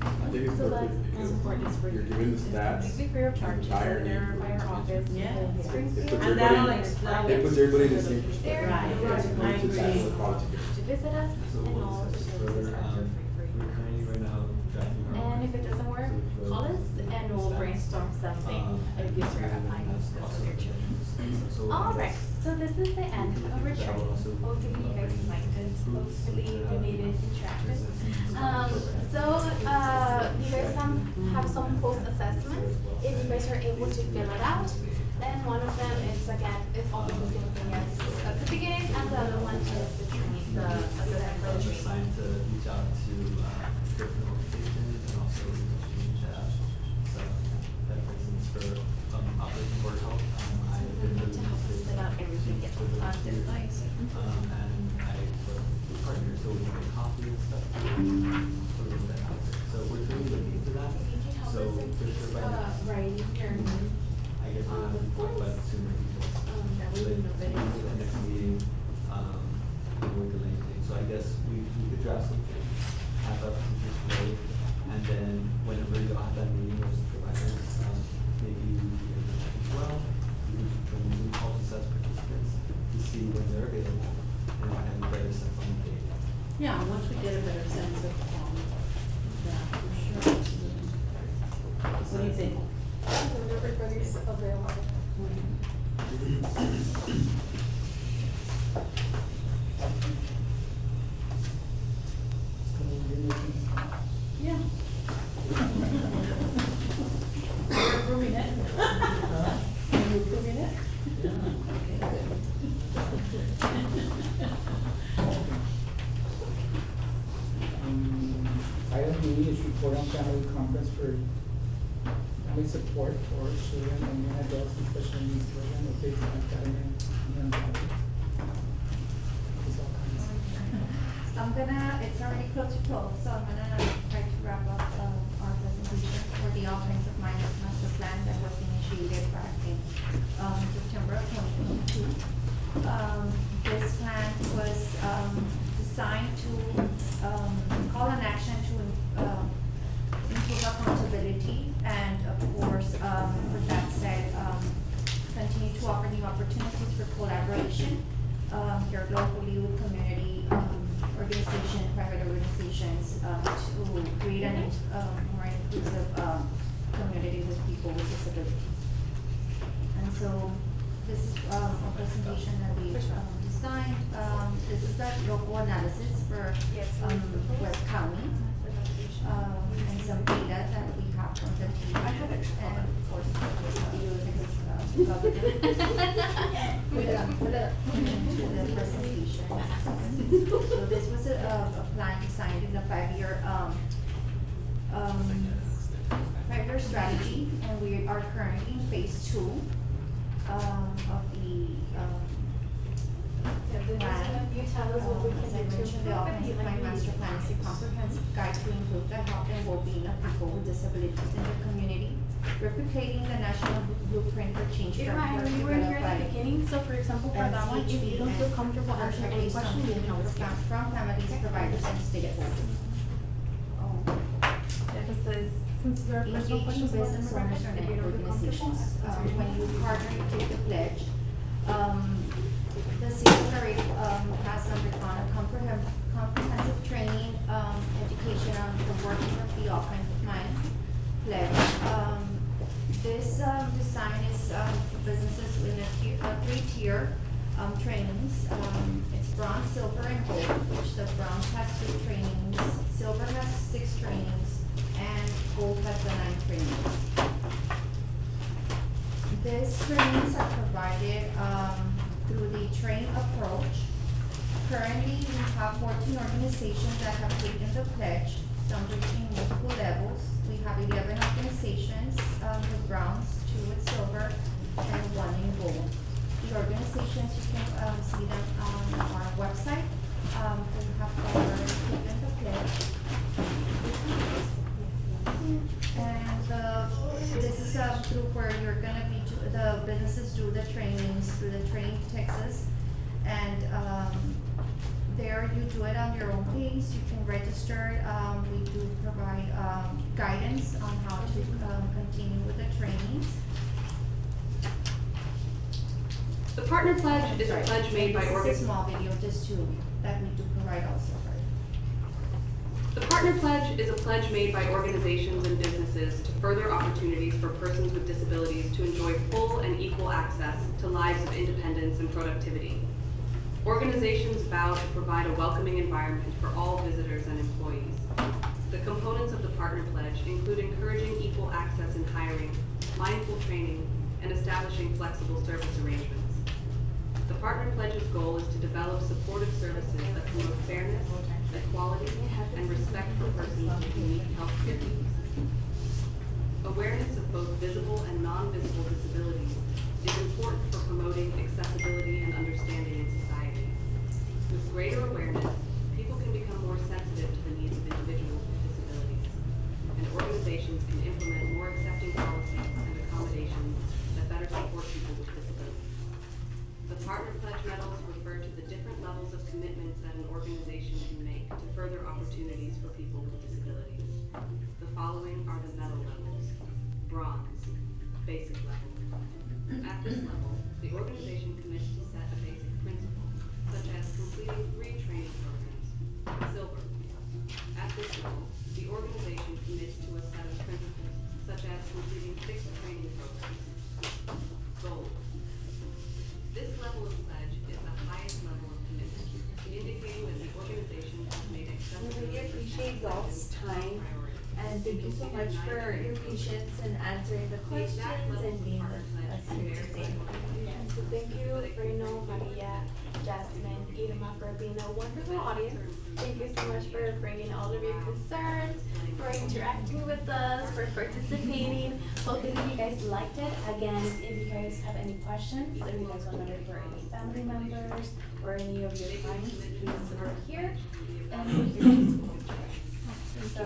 I think it's So perfect that's because support is free. you're giving the stats. Completely free of charge. So entire they're by our office. Yeah. in It Springfield. puts And that'll everybody, explain. it puts everybody in the same perspective. They're Right, here right, to I To tackle agree. the problem together. to visit us, So and we'll all of the discuss this services further. are for free. We're currently right now drafting our. And if it doesn't work, call us and we'll brainstorm something if you start applying those skills with your children. Alright, so this is the end of our training. Hopefully you guys liked it. Hopefully you made it interactive. You guys have some post assessments. If you guys are able to fill it out, then one of them is again, it's always the same thing as at the beginning, and the other one is the training, the assessment for the training. Assigned to reach out to different organizations and also reach out that person's for Operation Board Health. I have been really To help us fill out everything, yes, on this side. and I work with partners so we can get coffee and stuff to put a little bit out there. So we're really looking into that. So for sure by next, Writing your name. I guess we're gonna talk about it sooner before. That way we know that Maybe the next meeting, we're delaying things, so I guess we could draft something, have our presentation ready, and then whenever you have that meeting with the providers, maybe we can as well, we can join Zoom calls as participants to see when they're available, and have a better sense on the date. Yeah, once we get a better sense of, yeah, for sure. What do you think? When everybody's available. Yeah. You're approving it? Are you approving it? Okay, Item B is report on family conference for family support for children and young adults with special needs program located in Academy and I'm gonna, it's already close to 12, so I'm gonna try to wrap up our presentation for the offensive minus master plan that was initiated back in September of 2022. This plan was designed to call an action to improve accountability and of course, with that said, continue to offer new opportunities for collaboration here locally with community organizations, private organizations, to create a more inclusive community with people with disabilities. And so this is a presentation that we designed. This is the local analysis for West County. And some data that we have from the team. I have it. And of course, to the presentation. So this was a plan designed in a 5-year strategy, and we are currently in phase 2 of the Yeah, then plan. you tell us what we As I can do mentioned, the to offensive like plan we master master plan is a comprehensive guide to improve the health and well-being of people with disabilities in the community, replicating the national blueprint for change Irma, framework you were here developed at the by beginning, so for example, for that one, if you don't feel comfortable answering any question, you can always from families, providers, and stakeholders. Because since there are personal Engaging questions about business owners demographics, if and you don't feel comfortable, organizations. answer When you partner to take the pledge, the city of Laredo, has undergone a comprehensive training, education on the working of the offering of mind pledge. This, design is, for businesses in a three-tier, trainings. It's bronze, silver, and gold, which the bronze has 2 trainings, silver has 6 trainings, and gold has the 9 trainings. These trainings are provided through the train approach. Currently, we have 14 organizations that have taken the pledge, some reaching multiple levels. We have 11 organizations with bronze, 2 with silver, and 1 in gold. The organizations, you can see them on our website. We have taken the pledge. And this is a group where you're gonna be, the businesses do the trainings through the Train Texas. And there you do it on your own pace, you can register. We do provide guidance on how to continue with the trainings. The Partner Pledge is a pledge made by This is a small video just to, that we do provide also, right? The Partner Pledge is a pledge made by organizations and businesses to further opportunities for persons with disabilities to enjoy full and equal access to lives of independence and productivity. Organizations vow to provide a welcoming environment for all visitors and employees. The components of the Partner Pledge include encouraging equal access in hiring, mindful training, and establishing flexible service arrangements. The Partner Pledge's goal is to develop supportive services that promote fairness, equality, and respect for persons with unique health needs. Awareness of both visible and non-visible disabilities is important for promoting accessibility and understanding in society. With greater awareness, people can become more sensitive to the needs of individuals with disabilities, and organizations can implement more accepting policies and accommodations that better support people with disabilities. The Partner Pledge medals refer to the different levels of commitment that an organization can make to further opportunities for people with disabilities. The following are the medal levels. Bronze, basic level. At this level, the organization commits to set a basic principle, such as completing 3 training programs. Silver. At this level, the organization commits to a set of principles, such as completing 6 training programs. Gold. This level of pledge is the highest level of commitment, indicating that the organization has made accessibility. We really appreciate y'all's time, and thank you so much for your patience and answering the questions and being with us here today. Yes, so thank you, Reno, Maria, Jasmine, Irma, for being a wonderful audience. Thank you so much for bringing all of your concerns, for interacting with us, for participating. Hopefully you guys liked it. Again, if you guys have any questions, if you guys want to refer any family members or any of your clients, please we're here and we're here to support you. So,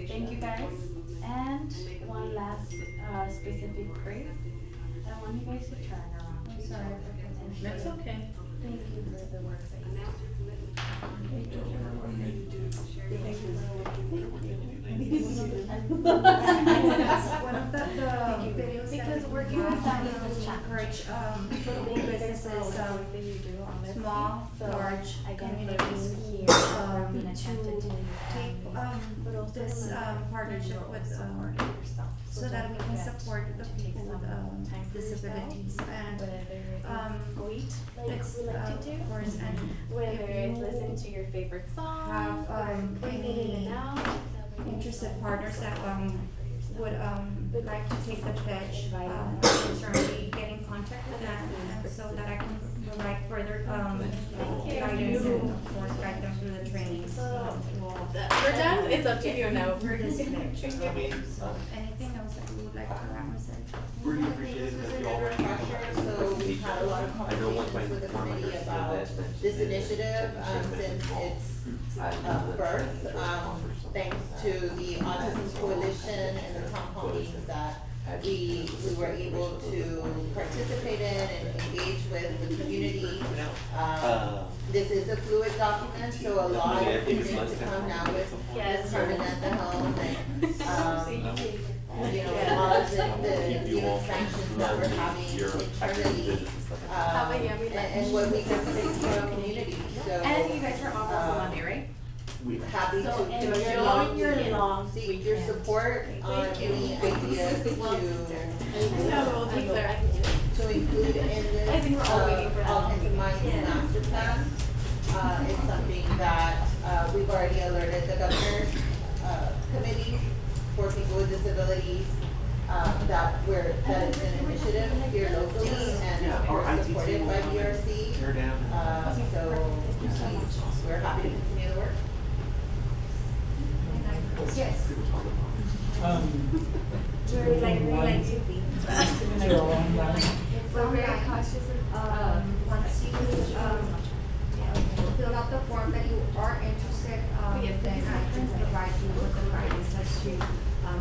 thank you guys. And one last specific phrase. I want you guys to turn around. I'm sorry for pretending. That's okay. Thank you for the work that you do. Thank you for the work that you do. Thank you for the work you do. That's one of the videos that Because we working with families is to encourage local businesses, small, large communities, to take this partnership with so that we can support the people with disabilities and it's of course and whether it's listening to your favorite song, have breathing in and out, interested partners that would like to take the pledge, certainly get in contact with them and so that I can provide further guidance and of course guide them through the trainings. We're done. It's up to you now. For this pledge. Anything else that you would would like to wrap myself. Really appreciate it that you all were. So we've had a lot of I know what my conversations with the former committee said about that this initiative, since its birth, thanks to the Autism Coalition and the town hall meetings that we were able to participate in and engage with the community. This is a fluid document, so a lot of things to come now with Carmen at the helm and, you know, all of the expansions that we're having internally, and what we can bring to our community, so. And you guys are all also Monday, right? We're happy to So enjoy your long seek your support on any ideas to include in this, I think we're all waiting for that. all kinds of minds master plan. It's something that, we've already alerted the governor's, committee for people with disabilities, that it's an initiative here locally and we're supported by BRC. So we're happy to continue the work. Yes. We're like to be. We're very cautious of, once you, fill out the form that you are interested, then I can provide you with the guidance as to,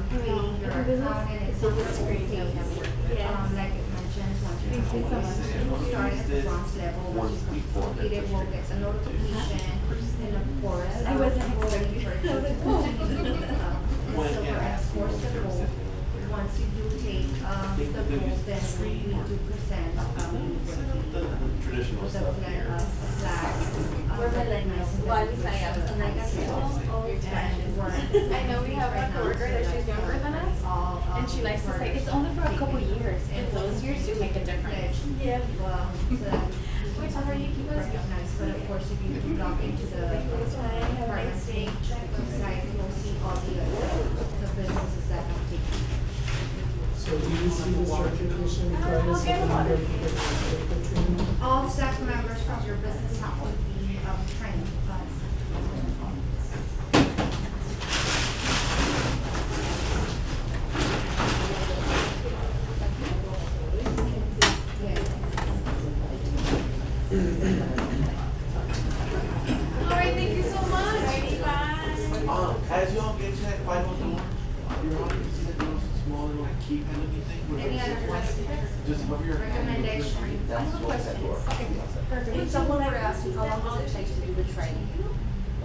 creating your account and it's on the screen. Like it mentions, once you start at the bronze level, once you complete it, we'll get a notification, and of course, I wasn't we'll expecting encourage you to continue, silver X course the gold. Once you do take, the gold, then we do present, Traditional the stuff flag, here. flag. We're millennials. Why we sign up? And like I said, and we're. I know we have a coworker that she's younger than us, and she likes to say, it's only for a couple years, and those years do make a difference. Yeah. Well, Whichever you keep us young. nice, but of course, if you log into the department's website, you'll see all the businesses that have taken. So do you see this recognition regardless of the number of people that take the training? All staff members from your business have to be, trained. Alright, thank you so much. As y'all get to that final door, you're on, you see that little small little keypad looking thing? with Any other the- questions? Just above your head. Recommendation. That's what's that door. If someone were to ask you, how long does it take to do the training?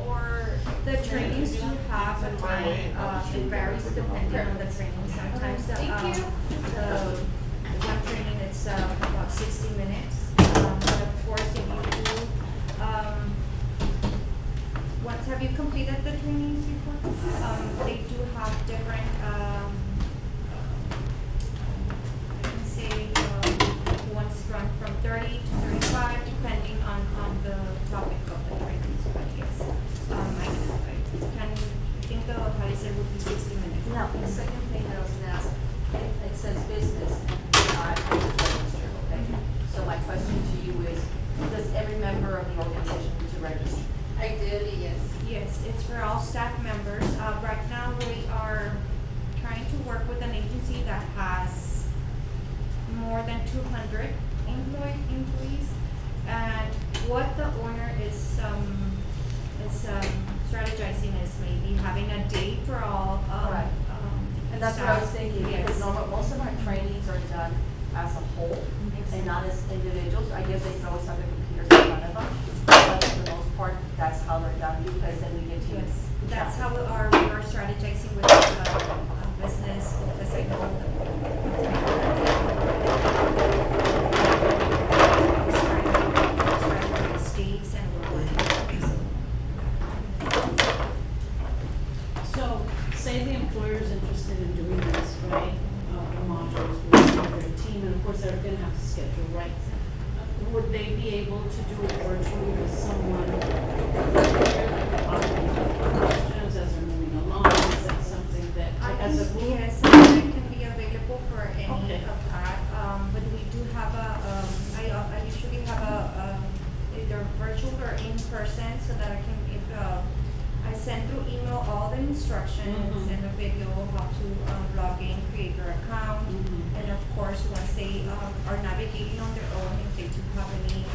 Or the trainings do have a time, it varies depending on the training. Sometimes the one training it's about 60 minutes. But of course, if you do, once have you completed the trainings before? They do have different, I can say, ones run from 30 to 35, depending on the topic of the trainings, but yes. I think the Palisade would be 60 minutes. Now, the second thing that I was gonna ask, it says business, I register, okay? So my question to you is, does every member of the organization need to register? Ideally, yes. Yes, it's for all staff members. Right now, we are trying to work with an agency that has more than 200 employees. And what the owner is strategizing is maybe having a day for all, Right. And that's what I was staff. thinking, because Yes. most of our trainings are done as a whole and not as individuals. I guess they always have their computers in front of them, but for the most part, that's how they're done, because then we get to. Yes, that's how we are strategizing with this, business, because I know the states and we're working. So, say the employer is interested in doing this, right? The modules with their team, and of course they're gonna have to schedule, right? Would they be able to do it virtually with someone? Questions as they're moving along, is that something that, as a group? Yes, I can be available for any Okay. of that, but we do have I usually have either virtual or in person, so that I can, if, I send through email all the instructions and the video how to log in, create your account. And of course, once they are navigating on their own, if they do have any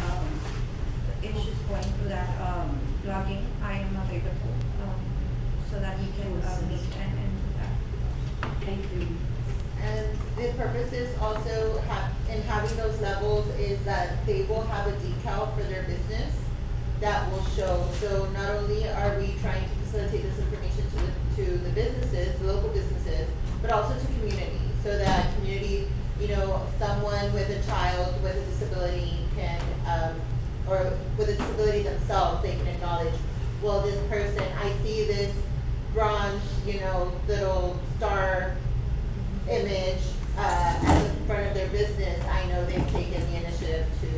issues going through that login, I am available so that we can meet and do that. Thank you. And the purpose is also in having those levels is that they will have a decal for their business that will show. So not only are we trying to facilitate this information to the businesses, the local businesses, but also to community, so that community, you know, someone with a child with a disability can, or with a disability themselves, they can acknowledge, well, this person, I see this bronze, you know, little star image at the front of their business. I know they've taken the initiative to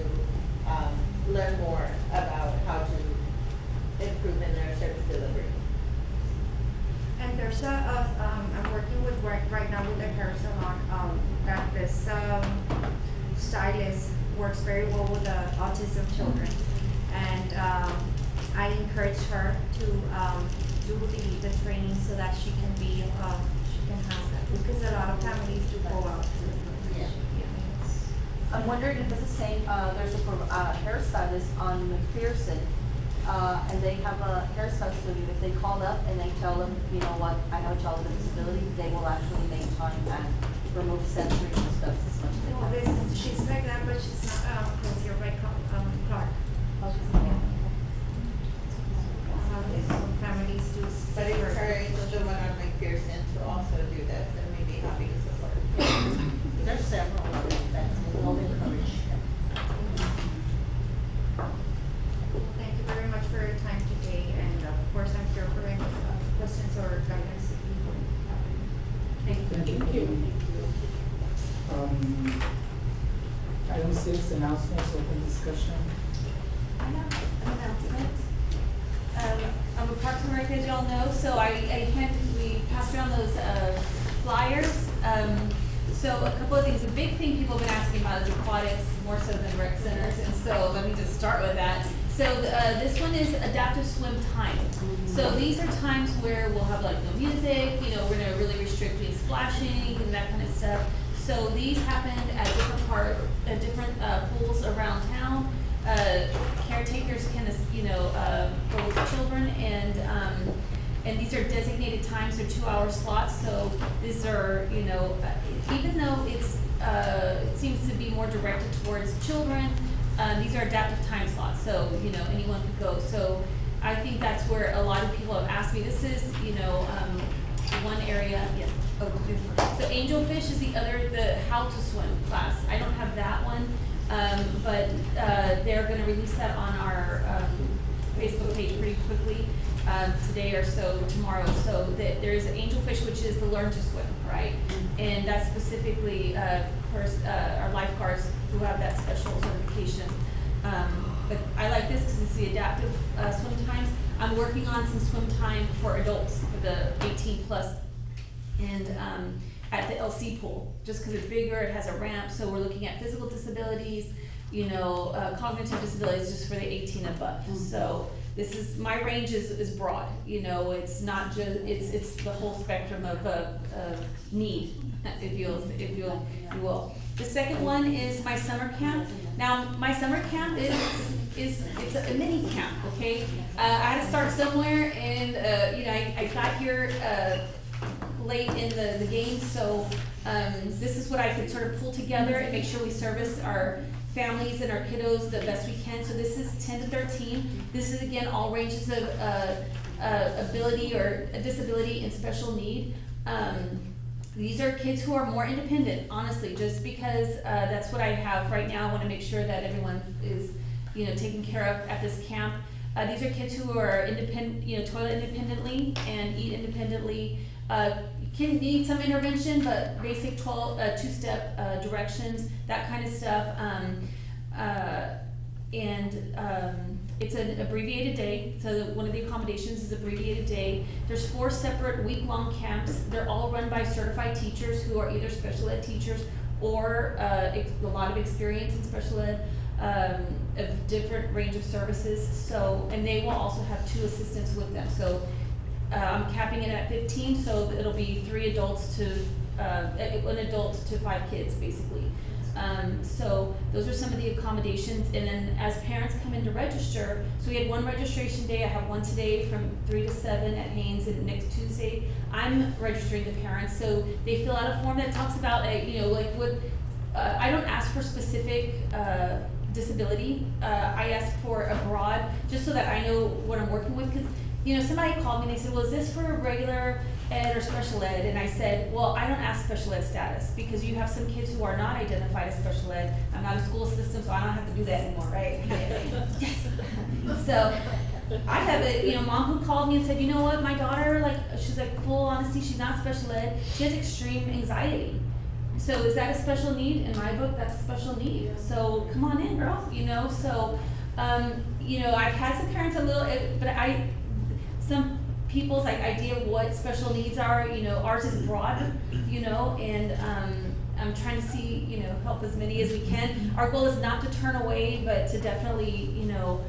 learn more about how to improve in their service delivery. And there's I'm working with right now with the hair salon, that this stylist works very well with the autism children. And I encourage her to do the training so that she can be, she can have that. Because a lot of families do go out. Yeah. I'm wondering if it's the same, there's a hairstylist on McPherson, and they have a hairstyle studio. If they call up and they tell them, you know what, I have a child with a disability, they will actually make time and remove sensory and stuff as much as they Well, can. she's like that, but she's not close here by Clark. Some families do. But encourage the one on McPherson to also do this, and we'd be happy to support. There's several of them that will encourage. Thank you very much for your time today, and of course, I'm here for any questions or guidance if you want. Thank you. Thank you. Item 6, announcements, open discussion. I have an announcement. I'm a Parks and Rec, as y'all know, so we passed around those flyers. So a couple of things, the big thing people have been asking about is aquatics, more so than rec centers, and so let me just start with that. So this one is adaptive swim time. So these are times where we'll have like no music, you know, we're gonna really restrict any splashing and that kind of stuff. So these happened at different pools around town. Caretakers can, you know, go with children, and these are designated times, they're 2-hour slots. So these are, you know, even though it seems to be more directed towards children, these are adaptive time slots. So, you know, anyone could go. So I think that's where a lot of people have asked me. This is, you know, one area. Yes. Oh, so Angelfish is the how to swim class. I don't have that one. But they're going to release that on our Facebook page pretty quickly, today or so, tomorrow. So there's Angelfish, which is the learn to swim, right? And that's specifically for our lifeguards who have that special certification. But I like this because it's the adaptive swim times. I'm working on some swim time for adults, for the 18 plus, and at the LC pool, just because it's bigger, it has a ramp. So we're looking at physical disabilities, you know, cognitive disabilities, just for the 18 above. So this is, my range is broad, you know, it's not just, it's the whole spectrum of need, if you will. The second one is my summer camp. Now, my summer camp it's a mini camp, okay? I had to start somewhere, and you know, I got here late in the game, so this is what I could sort of pull together and make sure we service our families and our kiddos the best we can. So this is 10 to 13. This is, again, all ranges of ability or disability and special need. These are kids who are more independent, honestly, just because that's what I have right now. I want to make sure that everyone is, you know, taken care of at this camp. These are kids who are independent, you know, toilet independently and eat independently. Can need some intervention, but basic two-step directions, that kind of stuff. It's an abbreviated day, so one of the accommodations is abbreviated day. There's 4 separate week-long camps. They're all run by certified teachers who are either special ed teachers or a lot of experience in special ed, of different range of services. So, and they will also have 2 assistants with them. So I'm capping it at 15, so it'll be 3 adults to, an adult to 5 kids, basically. So those are some of the accommodations, and then as parents come in to register, so we had one registration day, I have one today from 3 to 7 at Haynes, and next Tuesday, I'm registering the parents, so they fill out a form that talks about, you know, like what, I don't ask for specific, disability, I ask for a broad, just so that I know what I'm working with, because, you know, somebody called me and they said, well, is this for regular ed or special ed? And I said, well, I don't ask special ed status, because you have some kids who are not identified as special ed. I'm not a school system, so I don't have to do that anymore, right? Yes. So, I have a, you know, mom who called me and said, you know what, my daughter, like, she's like, full honesty, she's not special ed, she has extreme anxiety. So is that a special need? In my book, that's a special need. So come on in, girl, you know, so, you know, I've had some parents a little, but some people's like idea of what special needs are, you know, ours is broad, you know, and I'm trying to see, you know, help as many as we can. Our goal is not to turn away, but to definitely, you know,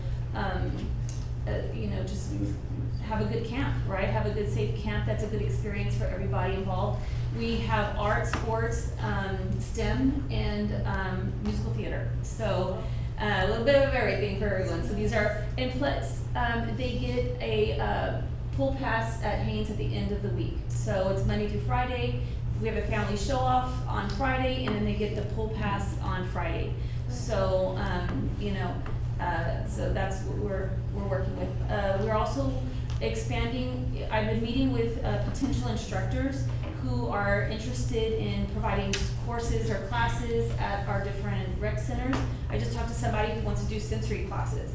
just have a good camp, right? Have a good, safe camp. That's a good experience for everybody involved. We have art, sports, STEM, and musical theater. So a little bit of everything for everyone. So these are, and plus they get a pool pass at Haynes at the end of the week. So it's Monday through Friday. We have a family show off on Friday, and then they get the pool pass on Friday. So you know, so that's what we're working with. We're also expanding. I've been meeting with potential instructors who are interested in providing courses or classes at our different rec centers. I just talked to somebody who wants to do sensory classes,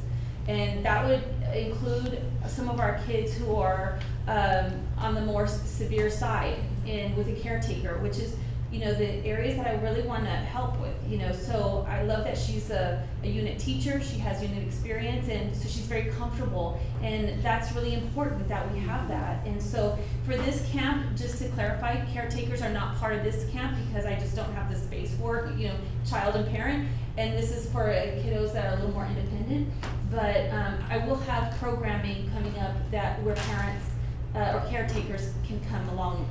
and that would include some of our kids who are on the more severe side and with a caretaker, which is, you know, the areas that I really want to help with, you know. So I love that she's a unit teacher, she has unit experience, and so she's very comfortable, and that's really important that we have that. And so for this camp, just to clarify, caretakers are not part of this camp because I just don't have the space for, you know, child and parent, and this is for kiddos that are a little more independent. But I will have programming coming up that where parents or caretakers can come along,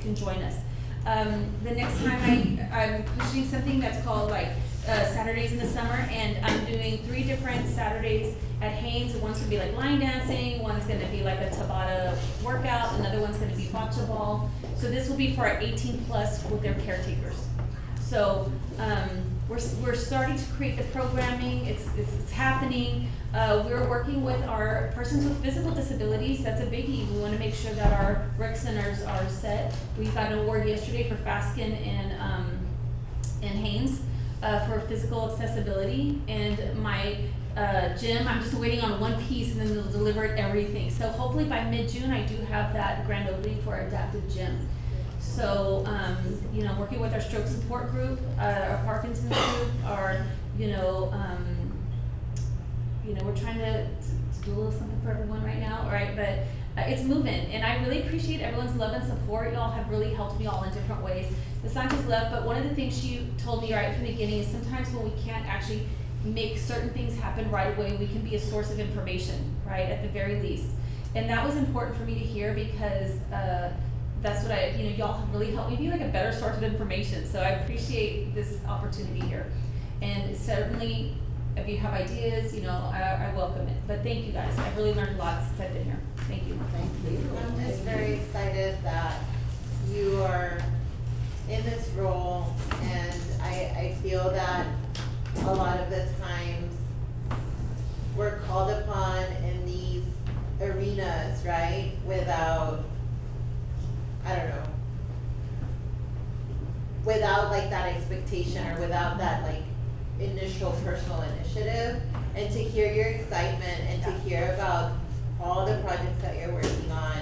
can join us. The next time I'm pushing something that's called like Saturdays in the summer, and I'm doing 3 different Saturdays at Haynes. One's gonna be like line dancing, one's gonna be like a Tabata workout, another one's gonna be bocce ball. So this will be for our 18 plus with their caretakers. So we're starting to create the programming, it's happening. We're working with our persons with physical disabilities. That's a biggie. We want to make sure that our rec centers are set. We got an award yesterday for Faskin and Haynes for physical accessibility. And my gym, I'm just waiting on one piece, and then they'll deliver everything. So hopefully by mid-June, I do have that grand opening for our adaptive gym. So, you know, working with our stroke support group, our Parkinson's group, our, we're trying to do a little something for everyone right now, all right? But it's moving, and I really appreciate everyone's love and support. Y'all have really helped me all in different ways. It's not just love, but one of the things she told me right from the beginning is sometimes when we can't actually make certain things happen right away, we can be a source of information, right, at the very least. And that was important for me to hear because that's what y'all have really helped me be like a better source of information. So I appreciate this opportunity here. And certainly, if you have ideas, I welcome it. But thank you guys. I've really learned a lot since I've been here. Thank you. Thank you. I'm just very excited that you are in this role, and I feel that a lot of the times we're called upon in these arenas, right, without, I don't know, without like that expectation or without that like initial personal initiative, and to hear your excitement and to hear about all the projects that you're working on,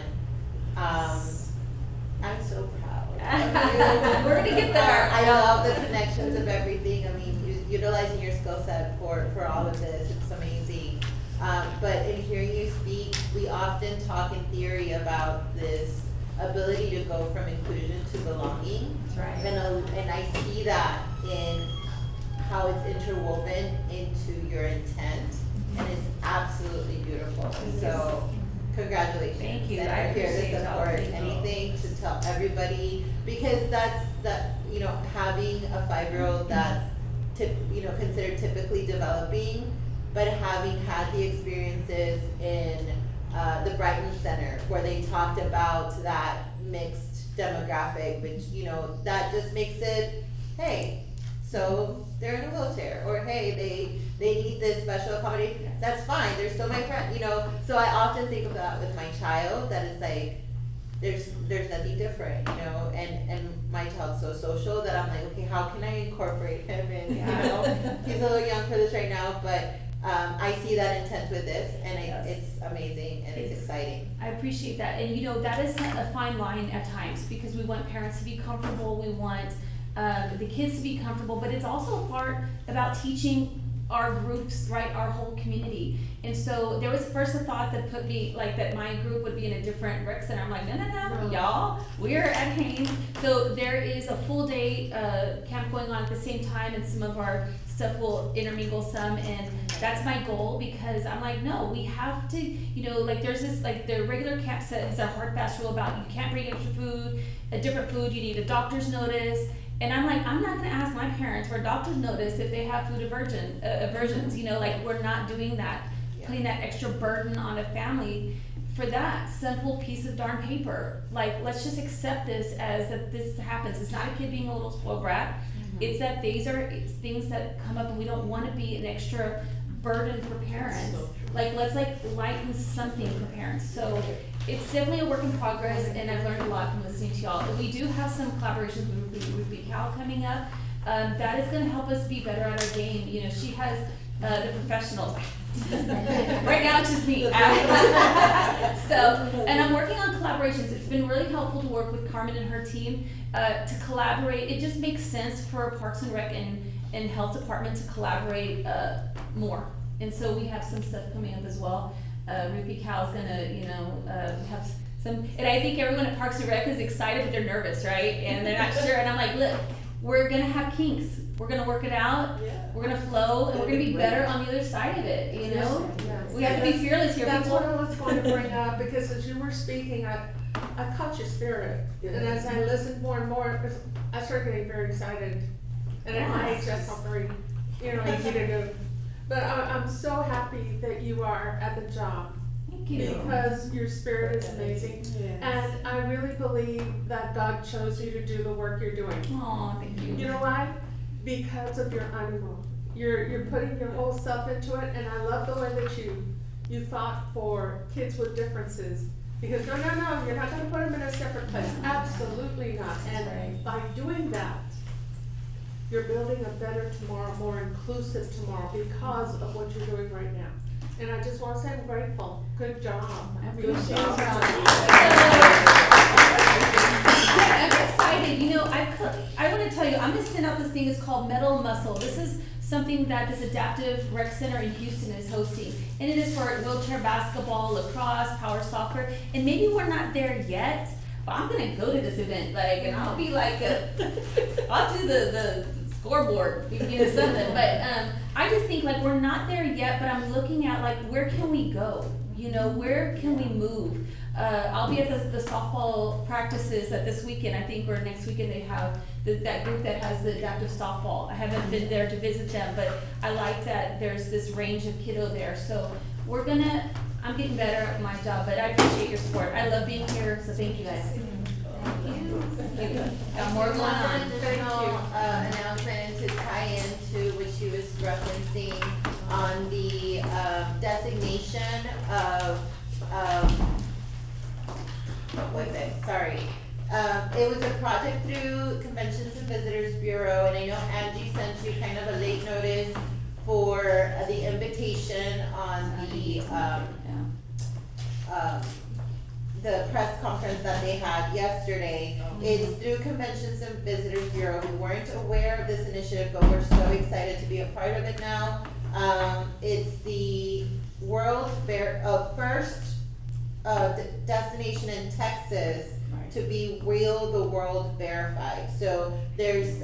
I'm so proud of you. We're gonna get there. I love the connections of everything. I mean, utilizing your skill set for all of this, it's amazing. But in hearing you speak, we often talk in theory about this ability to go from inclusion to belonging. That's right. And I see that in how it's interwoven into your intent, and it's absolutely beautiful. So congratulations. Thank you. And I we're here appreciate to y'all. support Thank you. anything to tell everybody, because that's, having a 5-year-old that's considered typically developing, but having had the experiences in the Brighton Center where they talked about that mixed demographic, which, that just makes it, hey, so they're in a wheelchair, or hey, they need this special accommodation, that's fine, they're still my friend, so I often think of that with my child, that it's like, there's nothing different, and my child's so social that I'm like, okay, how can I incorporate him in, he's a little young for this right now, but I see that intent with this, and it's amazing, and it's exciting. I appreciate that, and that is a fine line at times, because we want parents to be comfortable, we want the kids to be comfortable, but it's also a part about teaching our groups, right, our whole community. And so there was first a thought that put me, like, that my group would be in a different rec center. I'm like, no, y'all, we're at Haynes. So there is a full day camp going on at the same time, and some of our stuff will intermingle some, and that's my goal, because I'm like, no, we have to, like, there's this, like, the regular camp set has a hard, fast rule about you can't bring extra food, a different food, you need a doctor's notice. And I'm like, I'm not gonna ask my parents for a doctor's notice if they have food aversions, like, we're not doing that. Putting that extra burden on a family for that simple piece of darn paper. Like, let's just accept this as that this happens. It's not a kid being a little spoiled brat. It's that these are things that come up, and we don't wanna be an extra burden for parents. Like, let's lighten something for parents. So it's definitely a work in progress, and I've learned a lot from listening to y'all. And we do have some collaborations with Cal coming up. That is gonna help us be better at our game. She has the professionals. Right now it's just me. And I'm working on collaborations. It's been really helpful to work with Carmen and her team to collaborate. It just makes sense for Parks and Rec and Health Department to collaborate more. And so we have some stuff coming up as well. Ruby Cal's gonna, have some, and I think everyone at Parks and Rec is excited, but they're nervous, right? And they're not sure. And I'm like, look, we're gonna have kinks. We're gonna work it out. We're gonna flow, and we're gonna be better on the other side of it. Yes. We have to be fearless here. That's people. what I was going to bring up, because as you were speaking, I caught your spirit, and as I listened more and more, I started getting very excited. And at my age, that's not very, easy to do. But I'm so happy that you are at the job. Thank you. Because your spirit is amazing. And I really believe that God chose you to do the work you're doing. Aw, thank you. You know why? Because of your animal. You're putting your whole self into it, and I love the way that you thought for kids with differences. Because no, you're not gonna put them in a separate place. Absolutely not. And by doing that, you're building a better tomorrow, more inclusive tomorrow, because of what you're doing right now. And I just want to say I'm grateful. Good job. Good job. I'm excited. I want to tell you, I'm going to send out this thing. It's called Metal Muscle. This is something that this adaptive rec center in Houston is hosting. And it is for wheelchair basketball, lacrosse, power soccer. And maybe we're not there yet, but I'm going to go to this event. And I'll be I'll do the scoreboard, something. But I just think we're not there yet, but I'm looking at where can we go? Where can we move? I'll be at the softball practices this weekend, I think, or next weekend they have that group that has the adaptive softball. I haven't been there to visit them, but I like that there's this range of kiddo there. So I'm getting better at my job, but I appreciate your support. I love being here, so thank you guys. Thank you. Got more going on. Additional announcement to tie into what she was referencing on the designation of what was it? Sorry. It was a project through Conventions and Visitors Bureau, and I know Angie sent you kind of a late notice for the invitation on the press conference that they had yesterday. It's through Conventions and Visitors Bureau. We weren't aware of this initiative, but we're so excited to be a part of it now. It's the first destination in Texas to be Wheel the World verified. So there's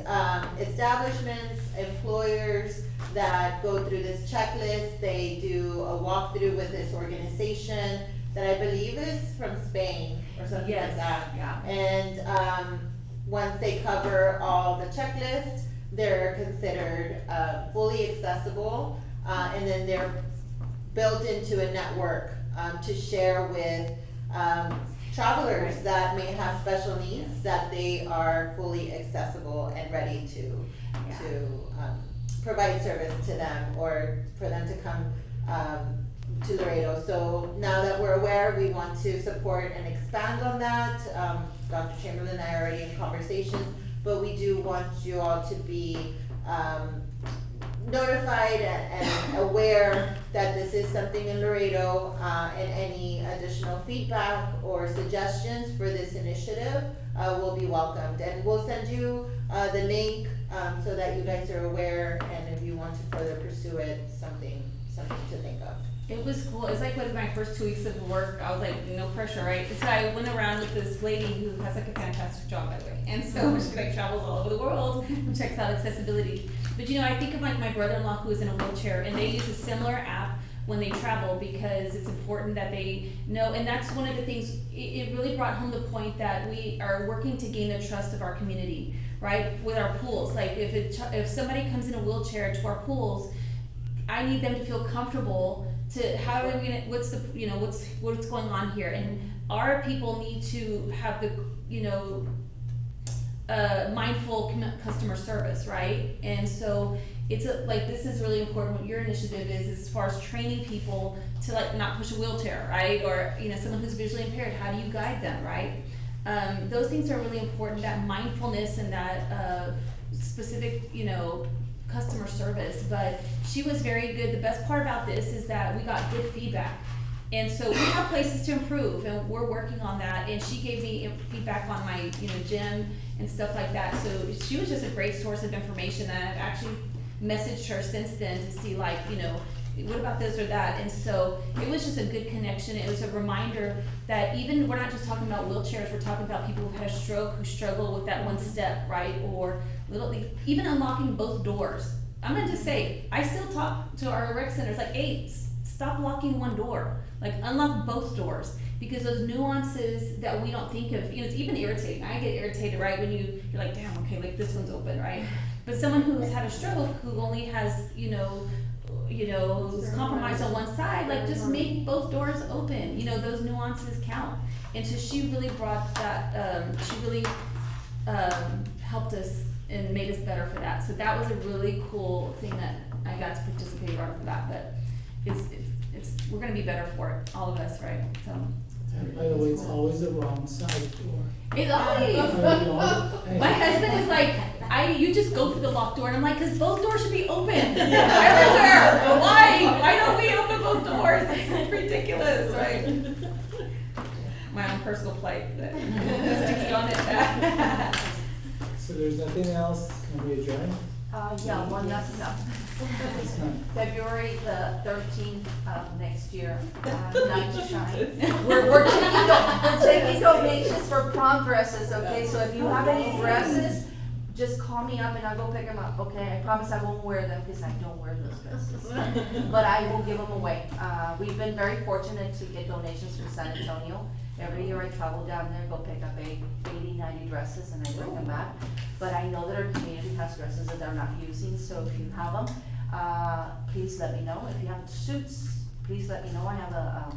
establishments, employers that go through this checklist. They do a walkthrough with this organization that I believe is from Spain or something like that. yeah. And once they cover all the checklists, they're considered fully accessible, and then they're built into a network to share with travelers that may have special needs, that they are fully accessible and ready to provide service to them, or for them to come to Laredo. So now that we're aware, we want to support and expand on that. Dr. Chamberlain and I are already in conversations, but we do want you all to be notified and aware that this is something in Laredo, and any additional feedback or suggestions for this initiative will be welcomed. And we'll send you the link so that you guys are aware, and if you want to further pursue it, something to think of. It was cool. It's like with my first 2 weeks of work, I was like, no pressure, right? So I went around with this lady who has like a fantastic job, by the way. And so she like travels all over the world and checks out accessibility. But I think of like my brother-in-law who is in a wheelchair, and they use a similar app when they travel because it's important that they know. And that's one of the things, it really brought home the point that we are working to gain the trust of our community, right? With our pools. Like if somebody comes in a wheelchair to our pools, I need them to feel comfortable to how are we gonna, what's going on here, and our people need to have the mindful customer service, right? And so it's this is really important. What your initiative is as far as training people to like not push a wheelchair, right? Or someone who's visually impaired, how do you guide them, right? Those things are really important. That mindfulness and that specific customer service. But she was very good. The best part about this is that we got good feedback, and so we have places to improve, and we're working on that. And she gave me feedback on my gym and stuff like that. So she was just a great source of information, and I've actually messaged her since then to see what about this or that. And so it was just a good connection. It was a reminder that even we're not just talking about wheelchairs, we're talking about people who've had a stroke who struggle with that one step, right? Or even unlocking both doors. I'm gonna just say, I still talk to our rec centers like, hey, stop locking one door, like unlock both doors, because those nuances that we don't think of, it's even irritating. I get irritated, right, when you're like, damn, okay, like this one's open, right? But someone who has had a stroke, who only has, is compromised on one side, like just make both doors open. Those nuances count. And so she really brought that, she really helped us and made us better for that. So that was a really cool thing that I got to participate on for that. But we're gonna be better for it, all of us, right? So. And by the way, it's always the wrong side door. It's always. My husband is like, you just go for the locked door, and I'm like, because both doors should be open everywhere. Why don't we open both doors? It's ridiculous, right? My own personal plight that sticks on it. So there's nothing else, can we adjourn? Yeah, one last February the 13th of next year, Night to Shine. We're taking donations for prom dresses, okay? So if you have any dresses, just call me up and I'll go pick them up, okay? I promise I won't wear them because I don't wear those dresses. But I will give them away. We've been very fortunate to get donations from San Antonio. Every year I travel down there, go pick up 80, 90 dresses, and I bring them back. But I know that our community has dresses that they're not using, so if you have them, please let me know. If you have suits, please let me know. I have a,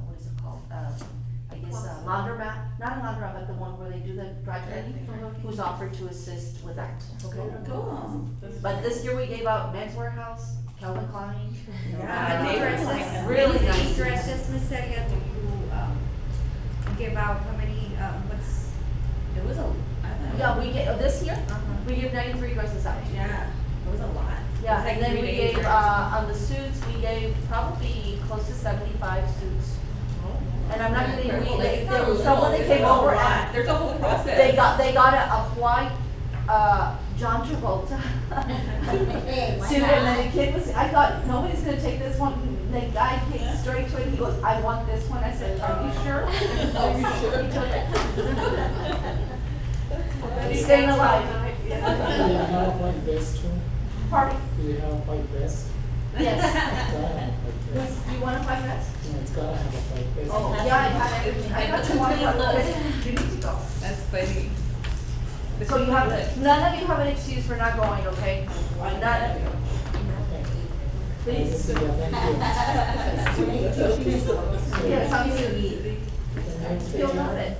what is it called? I guess a laundromat, not a laundromat, but the one where they do the dry cleaning, who's offered to assist with that. Okay. Cool. But this year we gave out Men's Warehouse, Calvin Klein. Dresses, really nice dresses, Miss Celia, do you give out how many, what's? It was Yeah, we get, this year, we give 93 dresses out. Yeah, it was a lot. Yeah, Like and then 3 we days, gave, right? on the suits, we gave probably close to 75 suits. And I'm not kidding, there was someone that came over and There's a whole process. they got a white, John Travolta suit, and then the kid was, I thought, nobody's gonna take this one. The guy came straight to it, he goes, I want this one. I said, are you sure? Are you sure? He took it. He's staying alive. Do you have like this too? Pardon? Do you have like this? Yes. It's gotta have a fight fest. You wanna fight fest? Yeah, it's gotta have a fight fest. Oh, yeah, I have everything. I got you one. You need to go. That's funny. So you have, none of you have an excuse for not going, okay? None of you. Please. Yeah, thank you. Yes, I'm gonna. You'll love it.